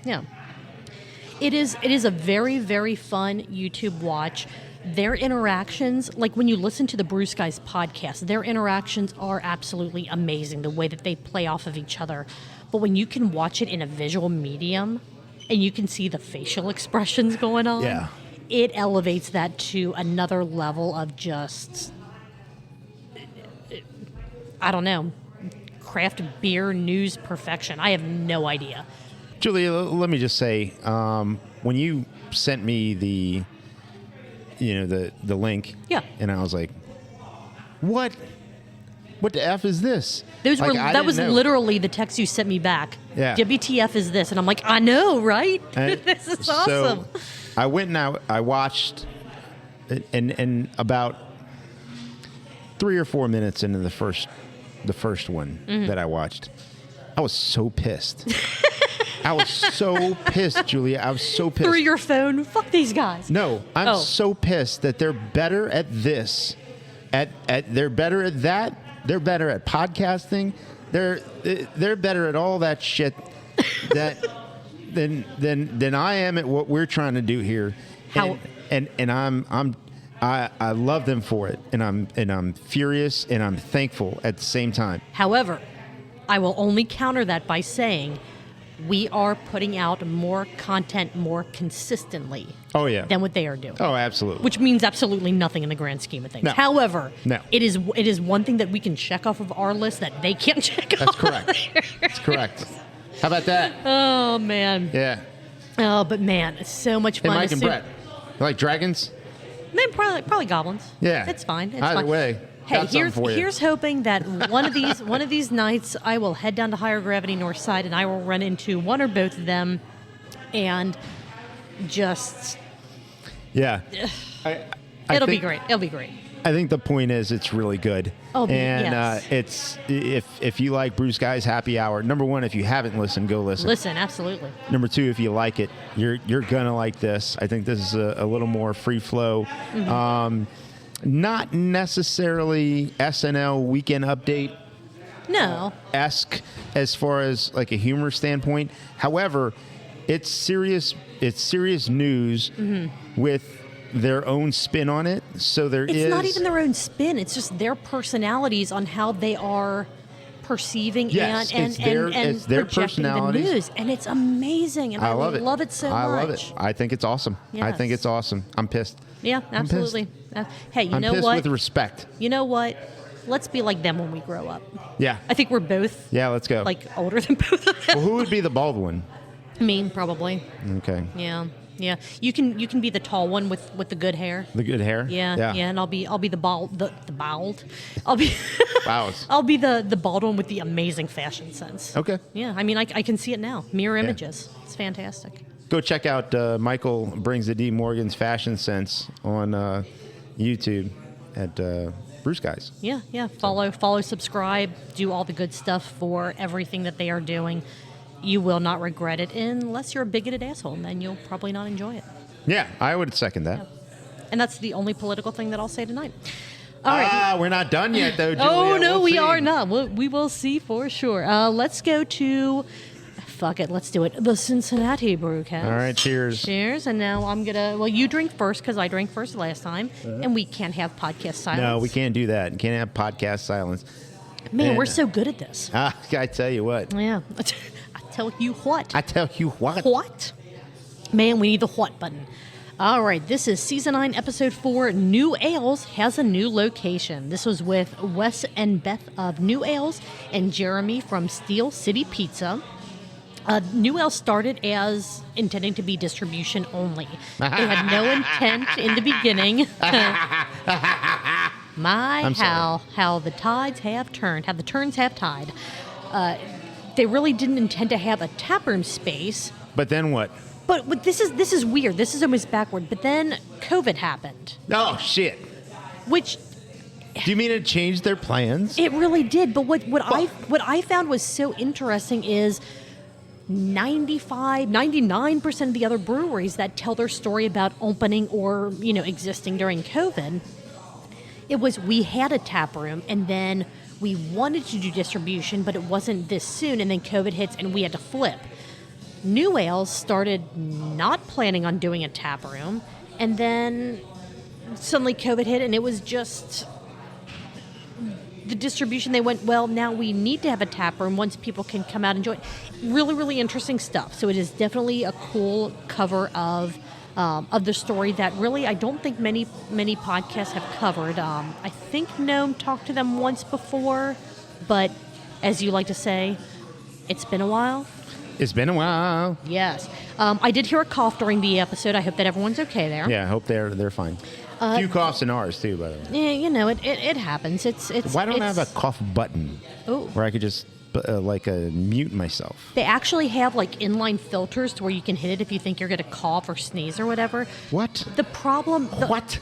It is a very, very fun YouTube watch. Their interactions, like when you listen to the Brewcast podcast, their interactions are absolutely amazing, the way that they play off of each other. But when you can watch it in a visual medium and you can see the facial expressions going on, it elevates that to another level of just, I don't know, craft beer news perfection. I have no idea. Julia, let me just say, when you sent me the link, and I was like, what the F is this? That was literally the text you sent me back. Yeah. WTF is this? And I'm like, I know, right? This is awesome. So I went and I watched, and about 3 or 4 minutes into the first one that I watched, I was so pissed. I was so pissed, Julia. I was so pissed. Through your phone? Fuck these guys. No, I'm so pissed that they're better at this. They're better at that. They're better at podcasting. They're better at all that shit than I am at what we're trying to do here. I love them for it, and I'm furious and I'm thankful at the same time. However, I will only counter that by saying we are putting out more content more consistently than what they are doing. Oh, absolutely. Which means absolutely nothing in the grand scheme of things. No. However, No. it is one thing that we can check off of our list that they can't check off. That's correct. That's correct. How about that? Oh, man. Yeah. Oh, but man, it's so much fun. And Mike and Brett. You like dragons? Maybe probably goblins. Yeah. It's fine. It's Either fine. way. Hey, got something for you. here's hoping that one of these nights I will head down to Higher Gravity North Side and I will run into one or both of them and just Yeah. It'll be great. It'll be great. I think the point is it's really good. Oh, and yes. It's if you like Bruce Guy's Happy Hour, number one, if you haven't listened, go listen. Listen, absolutely. Number two, if you like it, you're gonna like this. I think this is a little more free flow. Mm-hmm. Not necessarily SNL Weekend Update No. esque as far as like a humor standpoint. However, it's serious news with their own spin on it. So It's not even their own spin. It's just their personalities on how they are perceiving Yes, and it's their projecting personalities. the news. And it's amazing. And I love it so much. I love it. I think it's awesome. I think Yes. it's awesome. I'm pissed. Yeah, absolutely. Hey, you I'm know pissed what? with respect. You know what? Let's be like them when we grow up. Yeah. I think we're both Yeah, let's go. like older than both of them. Well, who would be the bald one? Me, probably. Okay. Yeah. Yeah. You can be the tall one with the good hair. The good hair? Yeah. And I'll be the bald the bald. I'll be Wow. I'll be the bald one with the amazing fashion sense. Okay. Yeah. I mean I can see it now. Mirror images. It's fantastic. Go check out Michael Brings the D. Morgan's Fashion Sense on YouTube at Bruce Guys. Yeah. Follow, subscribe, do all the good stuff for everything that they are doing. You will not regret it unless you're a bigoted asshole, and then you'll probably not enjoy it. Yeah, I would second that. And that's the only political thing that I'll say tonight. All right. We're not done yet, though, Julia. Oh, no, We'll we see. are not. We will see for sure. Let's go to, fuck it, let's do it. The Cincinnati Brewcast. All right, cheers. Cheers. And now I'm going to, well, you drink first because I drank first last time, and we can't have podcast silence. No, we can't do that. You can't have podcast silence. Man, And- we're so good at this. I tell you what. Yeah. I tell you what. I tell you what. What? Man, we need the what button. All right, this is Season 9, Episode 4, New Ales has a new location. This was with Wes and Beth of New Ales and Jeremy from Steel City Pizza. New Ales started as intending to be distribution only. They had no intent in the beginning. How the tides have turned, how the turns have tide. They really didn't intend to have a taproom space. But then what? But this is weird. This is almost backward. But then COVID happened, Oh, shit. which Do you mean it changed their plans? it really did. But what I found was so interesting is 99% of the other breweries that tell their story about opening or existing during COVID, it was we had a tap room and then we wanted to do distribution, but it wasn't this soon, and then COVID hits and we had to flip. New Ales started not planning on doing a tap room, and then suddenly COVID hit, and it was just the distribution. They went, well, now we need to have a tap room once people can come out and enjoy it. Really, really interesting stuff. So it is definitely a cool cover of the story that really I don't think many podcasts have covered. I think Gnome talked to them once before, but as you like to say, it's been a while. It's been a while. Yes. I did hear a cough during the episode. I hope that everyone's okay there. Yeah, I hope they're fine. A few coughs in ours, too, by the way. Yeah, it happens. It's Why don't I have it's- a cough button Oh. where I could just mute myself? They actually have like inline filters to where you can hit it if you think you're going to cough or sneeze or whatever. What? The problem. What?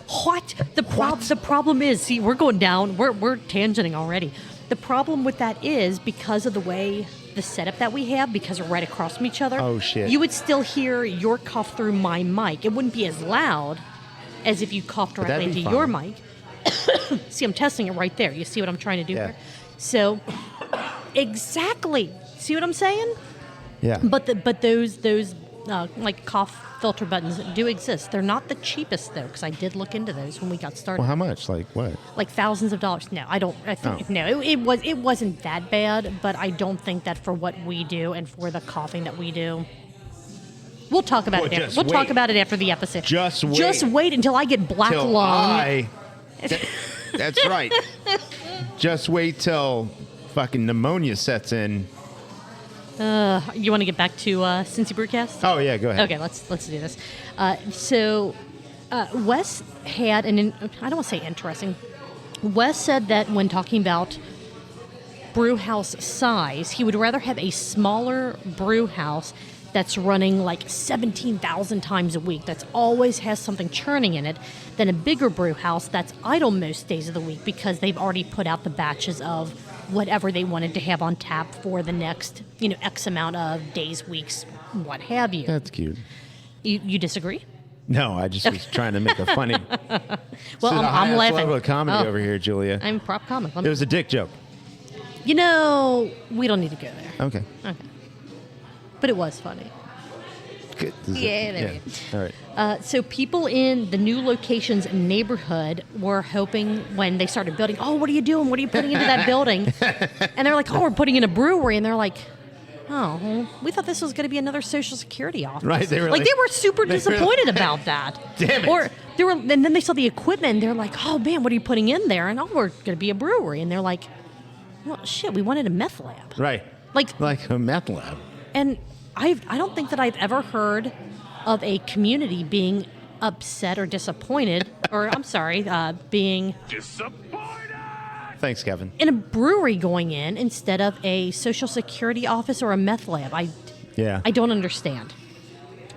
The problem is, see, we're going down. We're tangenting already. The problem with that is because of the way the setup that we have, because we're right across from each other. Oh, shit. You would still hear your cough through my mic. It wouldn't be as loud as if you coughed that'd directly be into fine. your mic. See, I'm testing it right there. You see what I'm trying to do Yeah. here? So, exactly. See what I'm saying? Yeah. But those like cough filter buttons do exist. They're not the cheapest though, because I did look into those when we got started. Well, how much? Like what? Like thousands of dollars. No, I don't. I think Oh. no. It wasn't that bad, but I don't think that for what we do and for the coughing that we do. We'll talk about Well, it. just We'll talk wait. about it after the episode. Just wait. Just wait until I get black Till lung. That's right. Just wait till fucking pneumonia sets in. You want to get back to Cincy Brewcast? Oh yeah, go ahead. Okay, let's do this. Wes had I don't want to say interesting. Wes said that when talking about brew house size, he would rather have a smaller brew house that's running like 17,000 times a week, that's always has something churning in it, than a bigger brew house that's idle most days of the week because they've already put out the batches of whatever they wanted to have on tap for the next, X amount of days, weeks, what have you. That's cute. You disagree? No, I just was trying to make a funny. Well, I'm laughing. Level of comedy over here, Julia. I'm prop comic. It was a dick joke. We don't need to go there. Okay. But it was funny. Good. Yeah. All right. So people in the new location's neighborhood were hoping when they started building, oh, what are you doing? What are you putting into that building? And they're like, oh, we're putting in a brewery. And they're like, oh, well, we thought this was going to be another Social Security office. Right. They were super disappointed about that. Damn it. Or and then they saw the equipment and they're like, oh, man, what are you putting in there? And we're going to be a brewery. And they're like, well, shit, we wanted a meth lab. Right. Like a meth lab. And I don't think that I've ever heard of a community being upset or disappointed, or I'm sorry, being Disappointed! Thanks, Kevin. in a brewery going in instead of a Social Security office or a meth lab. I don't understand.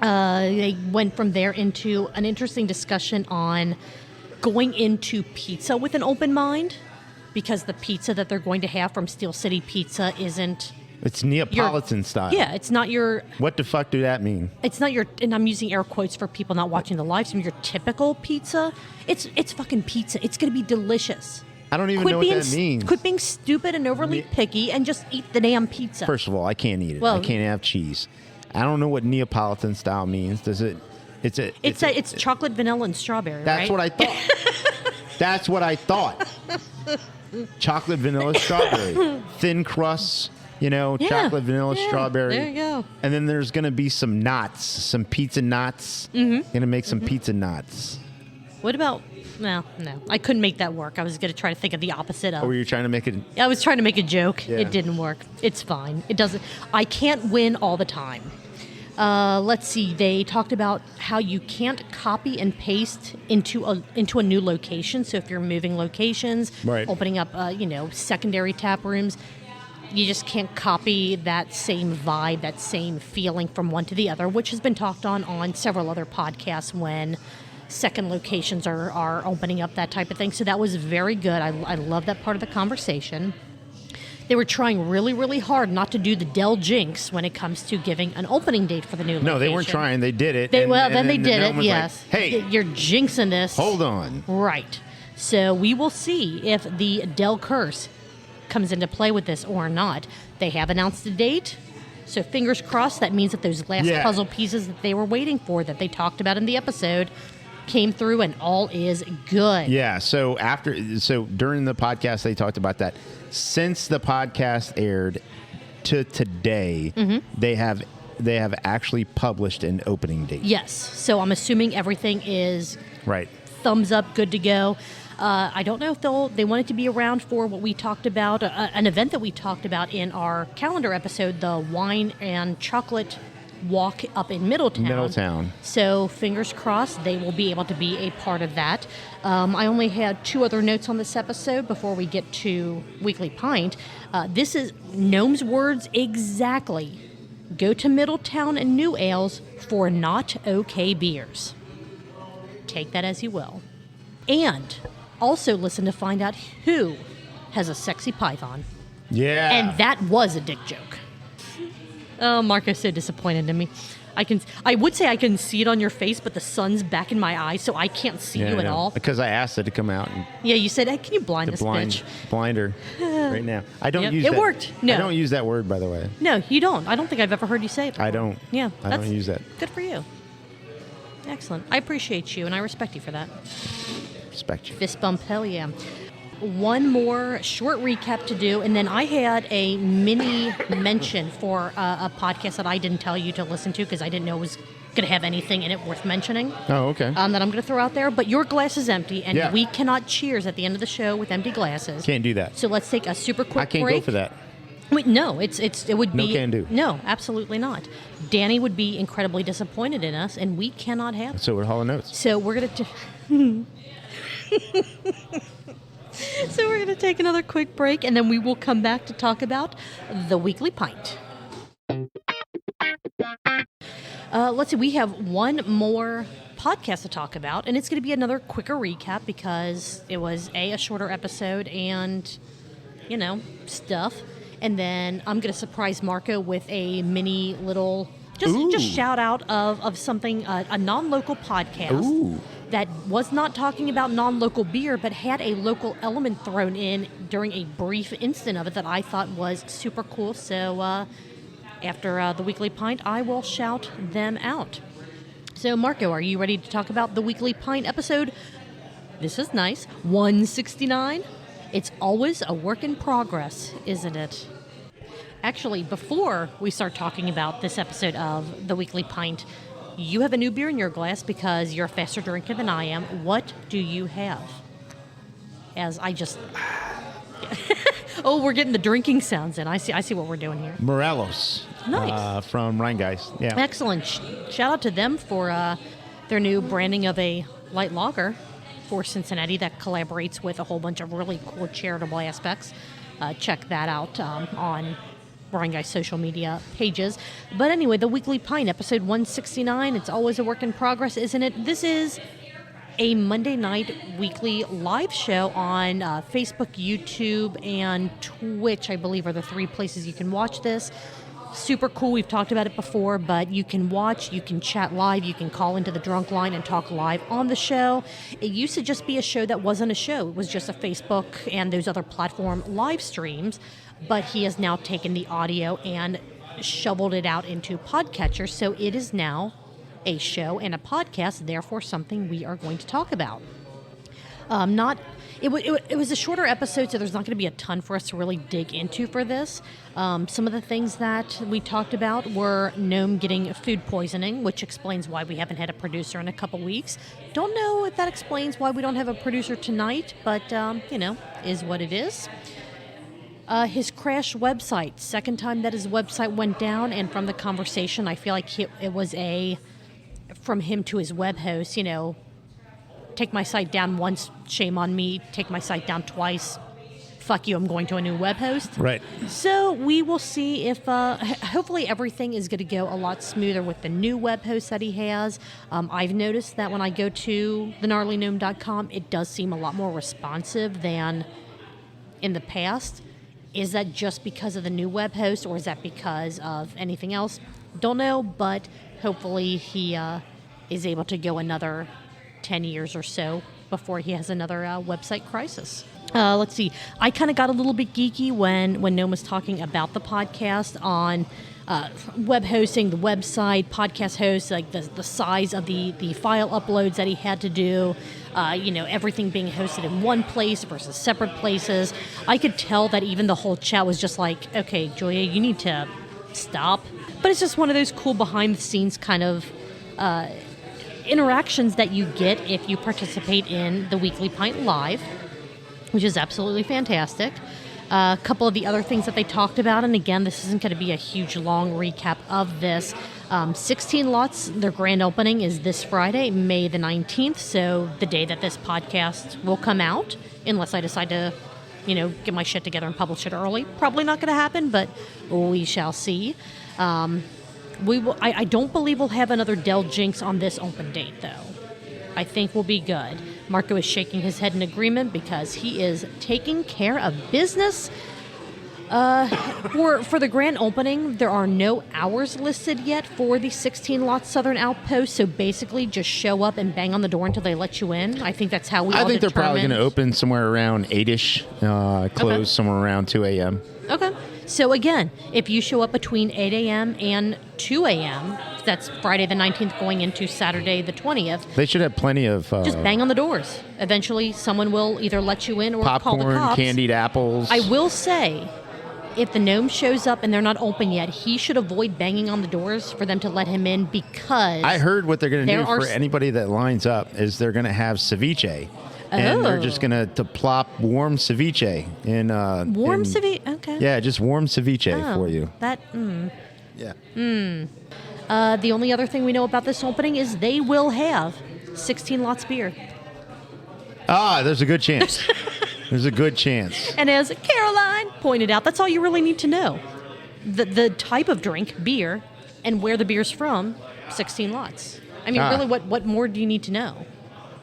They went from there into an interesting discussion on going into pizza with an open mind, because the pizza that they're going to have from Steel City Pizza isn't... It's Neapolitan style. Yeah, it's not your... What the fuck do that mean? It's not your... And I'm using air quotes for people not watching the live stream. Your typical pizza. It's fucking pizza. It's going to be delicious. I don't even know what that means. Quit being stupid and overly picky and just eat the damn pizza. First of all, I can't eat it. Well, I can't have cheese. I don't know what Neapolitan style means. Does it... It's chocolate, vanilla, and strawberry, That's right? what I thought. That's what I thought. Chocolate, vanilla, strawberry. Thin crust, chocolate, vanilla, strawberry. There you go. And then there's going to be some knots, some pizza knots. Mm-hmm. Going to make some pizza knots. What about... No. I couldn't make that work. I was going to try to think of the opposite of... Or were you trying to make it... I was trying to make a joke. Yeah. It didn't work. It's fine. It doesn't... I can't win all the time. Let's see. They talked about how you can't copy and paste into a new location. So if you're moving locations, right. Opening up, secondary tap rooms, you just can't copy that same vibe, that same feeling from one to the other, which has been talked on several other podcasts when second locations are opening up, that type of thing. So that was very good. I love that part of the conversation. They were trying really, really hard not to do the Del Jinx when it comes to giving an opening date for the new location. No, they weren't trying. They did it. Then they did it, yes. Like, hey, you're jinxing this. Hold on. Right. So we will see if the Del Curse comes into play with this or not. They have announced a date. So fingers crossed, that means that those last puzzle pieces that they were waiting for, that they talked about in the episode, came through and all is good. Yeah, so during the podcast they talked about that. Since the podcast aired to today, they have actually published an opening date. Yes. So I'm assuming everything is right. Thumbs up, good to go. I don't know if they want it to be around for what we talked about, an event that we talked about in our calendar episode, the wine and chocolate walk up in Middletown. So fingers crossed they will be able to be a part of that. I only had 2 other notes on this episode before we get to Weekly Pint. This is Gnome's words exactly. Go to Middletown and New Ales for not okay beers. Take that as you will. And also listen to find out who has a sexy python. Yeah. And that was a dick joke. Oh, Marco's so disappointed in me. I would say I can see it on your face, but the sun's back in my eyes, so I can't see you at all. Because I asked it to come out. And you said, hey, can you blind this bitch? Blind her right now. I don't use that. It worked. No. I don't use that word, by the way. No, you don't. I don't think I've ever heard you say it before. I don't. Yeah. I don't use that. Good for you. Excellent. I appreciate you, and I respect you for that. Respect you. Fist bump, hell yeah. One more short recap to do, and then I had a mini mention for a podcast that I didn't tell you to listen to because I didn't know it was going to have anything in it worth mentioning. Oh, okay. That I'm going to throw out there, but your glass is empty, and we cannot cheers at the end of the show with empty glasses. Can't do that. So let's take a super quick break. I can't go for that. Wait, no, it would be... No can do. No, absolutely not. Danny would be incredibly disappointed in us, and we cannot have it. So we're Hall & Oates. So we're going to... So we're going to take another quick break, and then we will come back to talk about the Weekly Pint. Let's see. We have one more podcast to talk about, and it's going to be another quicker recap because it was a shorter episode and, stuff. And then I'm going to surprise Marco with a mini little, just shout out of something, a non-local podcast that was not talking about non-local beer, but had a local element thrown in during a brief instant of it that I thought was super cool. So after the Weekly Pint, I will shout them out. So, Marco, are you ready to talk about the Weekly Pint episode? This is nice. 169. It's always a work in progress, isn't it? Actually, before we start talking about this episode of the Weekly Pint, you have a new beer in your glass because you're a faster drinker than I am. What do you have? As I just... Oh, we're getting the drinking sounds in. I see what we're doing here. Morelos. Nice. From Rhinegeist. Yeah. Excellent. Shout out to them for their new branding of a light lager for Cincinnati that collaborates with a whole bunch of really cool charitable aspects. Check that out on Rhinegeist social media pages. But anyway, the Weekly Pint, episode 169. It's always a work in progress, isn't it? This is a Monday night weekly live show on Facebook, YouTube, and Twitch, I believe, are the three places you can watch this. Super cool. We've talked about it before, but you can watch, you can chat live, you can call into the drunk line and talk live on the show. It used to just be a show that wasn't a show. It was just a Facebook and those other platform live streams, but he has now taken the audio and shoveled it out into podcatchers, so it is now a show and a podcast, therefore something we are going to talk about. It was a shorter episode, so there's not going to be a ton for us to really dig into for this. Some of the things that we talked about were Gnome getting food poisoning, which explains why we haven't had a producer in a couple weeks. Don't know if that explains why we don't have a producer tonight, but, is what it is. His crashed website, second time that his website went down, and from the conversation, I feel like it was from him to his web host, take my site down once, shame on me, take my site down twice, fuck you, I'm going to a new web host. Right. So we will see if, hopefully everything is going to go a lot smoother with the new web host that he has. I've noticed that when I go to thegnarlygnome.com, it does seem a lot more responsive than in the past. Is that just because of the new web host, or is that because of anything else? Don't know, but hopefully he is able to go another 10 years or so before he has another website crisis. Let's see. I kind of got a little bit geeky when Gnome was talking about the podcast on web hosting, the website, podcast hosts, like the size of the file uploads that he had to do, everything being hosted in one place versus separate places. I could tell that even the whole chat was just like, okay, Julia, you need to stop. But it's just one of those cool behind-the-scenes kind of interactions that you get if you participate in the Weekly Pint Live, which is absolutely fantastic. A couple of the other things that they talked about, and again, this isn't going to be a huge, long recap of this. 16 Lots, their grand opening is this Friday, May the 19th, so the day that this podcast will come out, unless I decide to, get my shit together and publish it early. Probably not going to happen, but we shall see. I don't believe we'll have another Del Jinx on this open date, though. I think we'll be good. Marco is shaking his head in agreement because he is taking care of business. For the grand opening, there are no hours listed yet for the 16 Lot Southern Outpost, so basically just show up and bang on the door until they let you in. I think that's how we all I think they're probably going to open somewhere around 8-ish, close somewhere around 2 a.m. Okay. So again, if you show up between 8 a.m. and 2 a.m., that's Friday the 19th going into Saturday the 20th. They should have plenty of... just bang on the doors. Eventually, someone will either let you in or popcorn, call the cops. Candied apples. I will say, if the gnome shows up and they're not open yet, he should avoid banging on the doors for them to let him in because... I heard what they're going to do for anybody that lines up is they're going to have ceviche. And they're just going to plop warm ceviche in... warm ceviche? Okay. Yeah, just warm ceviche for you. Yeah. The only other thing we know about this opening is they will have 16 Lots beer. There's a good chance. There's a good chance. And as Caroline pointed out, that's all you really need to know. The type of drink, beer, and where the beer's from 16 lots. I mean, really, what more do you need to know?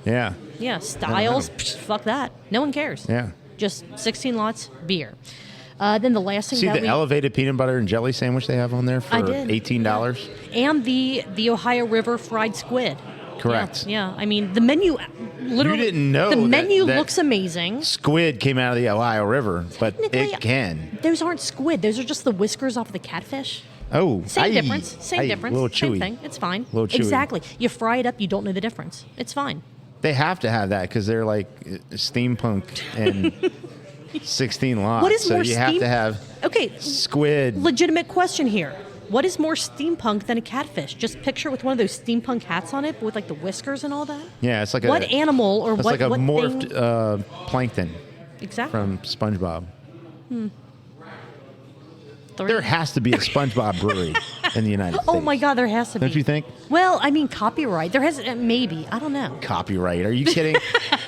Yeah. Yeah, styles, fuck that. No one cares. Yeah. Just 16 lots, beer. Then the last thing See the elevated peanut butter and jelly sandwich they have on there for $18? And the Ohio River fried squid. Correct. Yeah. I mean, the menu, literally. You didn't know the menu that looks amazing. Squid came out of the Ohio River, but it can. Those aren't squid. Those are just the whiskers off the catfish. Oh, Same difference. Same difference. A little chewy. Same thing. It's fine. A little chewy. Exactly. You fry it up, you don't know the difference. It's fine. They have to have that because they're like steampunk and 16 lots. What is so more you have to have squid. Legitimate question here. What is more steampunk than a catfish? Just picture with one of those steampunk hats on it with like the whiskers and all that. Yeah, it's like what animal or it's what? like a what morphed thing? plankton. Exactly. From SpongeBob. There has to be a SpongeBob brewery in the United States. Oh my God, there has to be. Don't you think? Well, I mean, copyright. There has maybe. I don't know. Copyright? Are you kidding?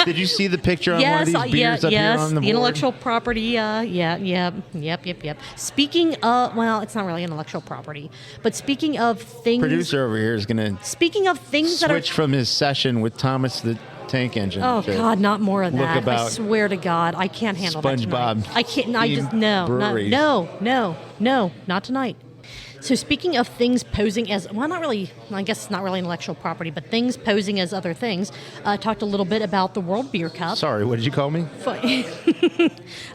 Did you see the picture on one of these beers up here on the board? Intellectual property. Yep. Speaking of, well, it's not really intellectual property, but speaking of things. Producer over here is going to. Speaking of things that are. Switch from his session with Thomas the Tank Engine. Oh God, not more of that. About I swear to God, I can't handle SpongeBob. that. I can't. I just no, not tonight. So speaking of things posing as, well, not really, I guess it's not really intellectual property, but things posing as other things, talked a little bit about the World Beer Cup. Sorry, what did you call me?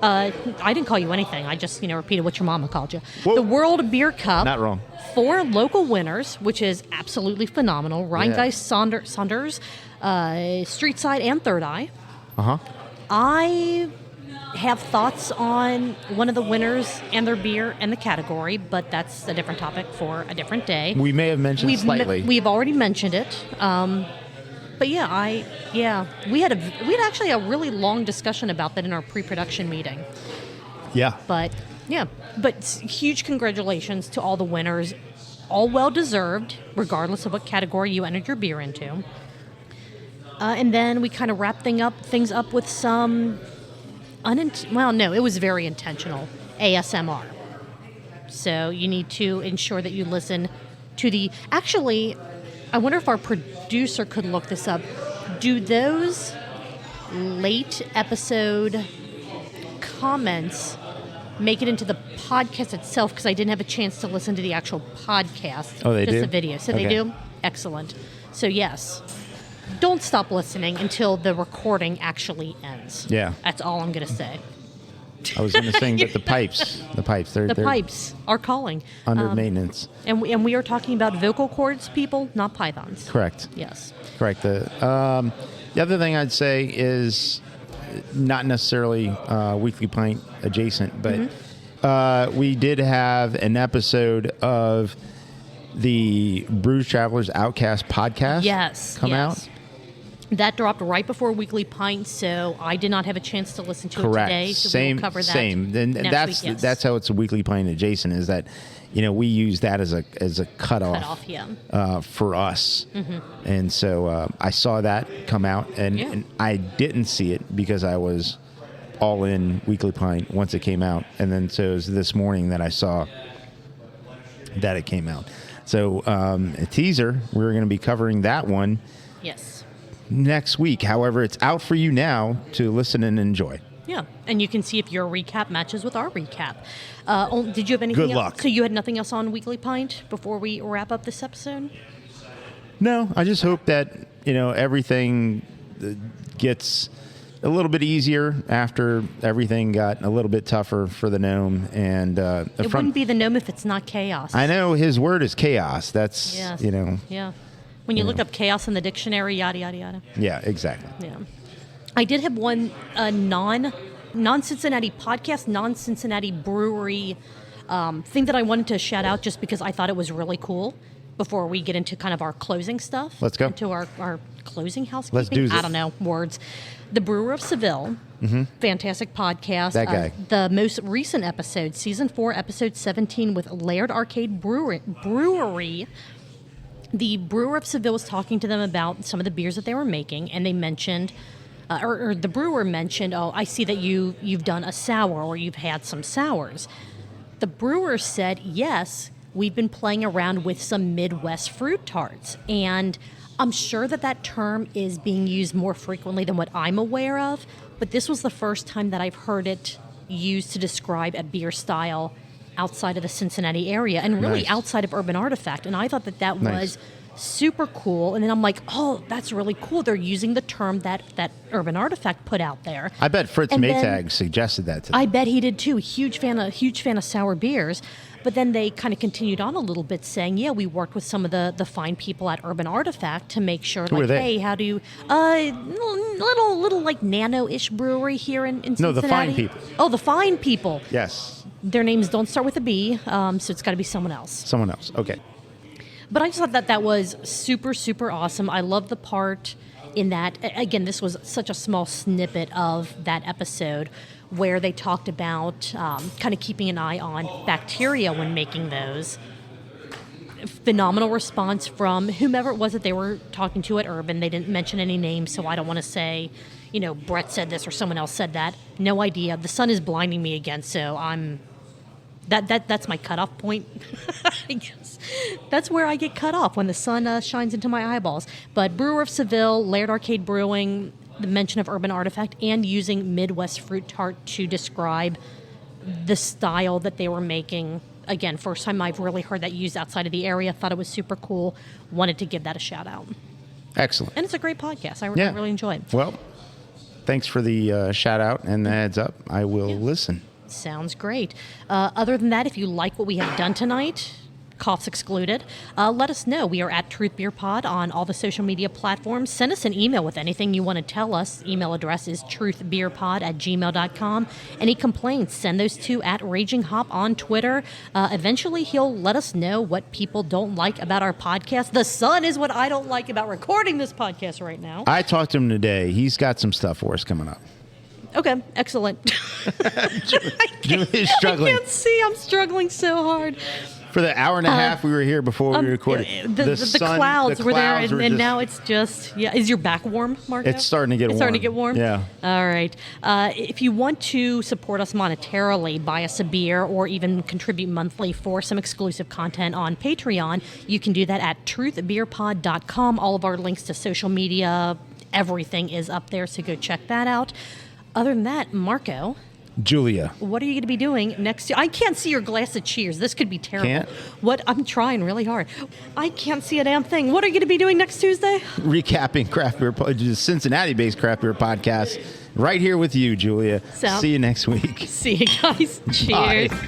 I didn't call you anything. I just, repeated what your mama called you. Whoa. The World Beer Cup. Not wrong. 4 local winners, which is absolutely phenomenal. Rhinegeist, Sonders, Streetside, and Third Eye. Uh-huh. I have thoughts on one of the winners and their beer and the category, but that's a different topic for a different day. We may have mentioned slightly. We've already mentioned it. But we had actually a really long discussion about that in our pre-production meeting. Yeah. But huge congratulations to all the winners. All well deserved, regardless of what category you entered your beer into. And then we kind of wrap things up with some it was very intentional ASMR. So you need to ensure that you listen to actually, I wonder if our producer could look this up. Do those late episode comments make it into the podcast itself? Because I didn't have a chance to listen to the actual podcast. Oh, they do? Just the video. So okay. They do? Excellent. So yes. Don't stop listening until the recording actually ends. Yeah. That's all I'm going to say. I was going to sing, but the pipes, they're pipes are calling. Under maintenance. And we are talking about vocal cords, people, not pythons. Correct. Yes. Correct. The other thing I'd say is not necessarily Weekly Pint adjacent, but we did have an episode of the Brews Travelers Outcast podcast come out. That dropped right before Weekly Pint, so I did not have a chance to listen to it today. So we'll cover that And next week, yes. That's how it's a Weekly Pint adjacent, is that we use that as a cutoff for us. Mm-hmm. And so I saw that come out, and I didn't see it because I was all in Weekly Pint once it came out. And then so it was this morning that I saw that it came out. So a teaser, we're going to be covering that one. Yes. Next week. However, it's out for you now to listen and enjoy. Yeah, and you can see if your recap matches with our recap. Did you have anything Good luck. else? So you had nothing else on Weekly Pint before we wrap up this episode? No, I just hope that, everything gets a little bit easier after everything got a little bit tougher for the gnome. And it wouldn't be the gnome if it's not chaos. I know his word is chaos. That's, Yeah. When you look up chaos in the dictionary, yada, yada, yada. Yeah, exactly. Yeah. I did have one non-Cincinnati podcast, non-Cincinnati brewery thing that I wanted to shout out just because I thought it was really cool before we get into kind of our closing stuff. Let's go. Into our closing housekeeping. Let's do this. I don't know, words. The Brewer of Seville, fantastic podcast. That guy. The most recent episode, Season 4, Episode 17 with Laird Arcade Brewery. The Brewer of Seville was talking to them about some of the beers that they were making, and they mentioned, or the brewer mentioned, I see that you've done a sour or you've had some sours. The brewer said, yes, we've been playing around with some Midwest fruit tarts. And I'm sure that term is being used more frequently than what I'm aware of, but this was the first time that I've heard it used to describe a beer style outside of the Cincinnati area and really outside of Urban Artifact. And I thought that was super cool. And then I'm like, oh, that's really cool. They're using the term that Urban Artifact put out there. I bet Fritz Maytag suggested that to them. I bet he did too. Huge fan of sour beers. But then they kind of continued on a little bit saying, yeah, we worked with some of the fine people at Urban Artifact to make sure, Who are they? Hey, how do you, little like nano-ish brewery here in Cincinnati. No, the fine people. Oh, the fine people. Yes. Their names don't start with a B, so it's got to be someone else. Someone else. Okay. But I just thought that was super, super awesome. I love the part in that, again, this was such a small snippet of that episode where they talked about kind of keeping an eye on bacteria when making those. Phenomenal response from whomever it was that they were talking to at Urban. They didn't mention any names, so I don't want to say, Brett said this or someone else said that. No idea. The sun is blinding me again, so I'm... That's my cutoff point, I guess. That's where I get cut off, when the sun shines into my eyeballs. But Brewer of Seville, Laird Arcade Brewing, the mention of Urban Artifact, and using Midwest Fruit Tart to describe the style that they were making. Again, first time I've really heard that used outside of the area. Thought it was super cool. Wanted to give that a shout out. Excellent. And it's a great podcast. I really enjoy it. Well, thanks for the shout out and the heads up. I will listen. Sounds great. Other than that, if you like what we have done tonight, coughs excluded, let us know. We are at Truth Beer Pod on all the social media platforms. Send us an email with anything you want to tell us. Email address is truthbeerpod@gmail.com. Any complaints, send those to @RagingHop on Twitter. Eventually, he'll let us know what people don't like about our podcast. The sun is what I don't like about recording this podcast right now. I talked to him today. He's got some stuff for us coming up. Okay, excellent. Julie's struggling. I can't see. I'm struggling so hard. For the hour and a half we were here before we recorded, the clouds were there, and now it's just, is your back warm, Marco? It's starting to get warm. It's starting to get warm? Yeah. All right. If you want to support us monetarily, buy us a beer, or even contribute monthly for some exclusive content on Patreon, you can do that at truthbeerpod.com. All of our links to social media, everything is up there, so go check that out. Other than that, Marco... Julia, what are you going to be doing next? I can't see your glass of cheers. This could be terrible. Can't? I'm trying really hard. I can't see a damn thing. What are you going to be doing next Tuesday? Recapping craft beer, Cincinnati-based craft beer podcast, right here with you, Julia. See you next week. See you guys. Cheers. Bye.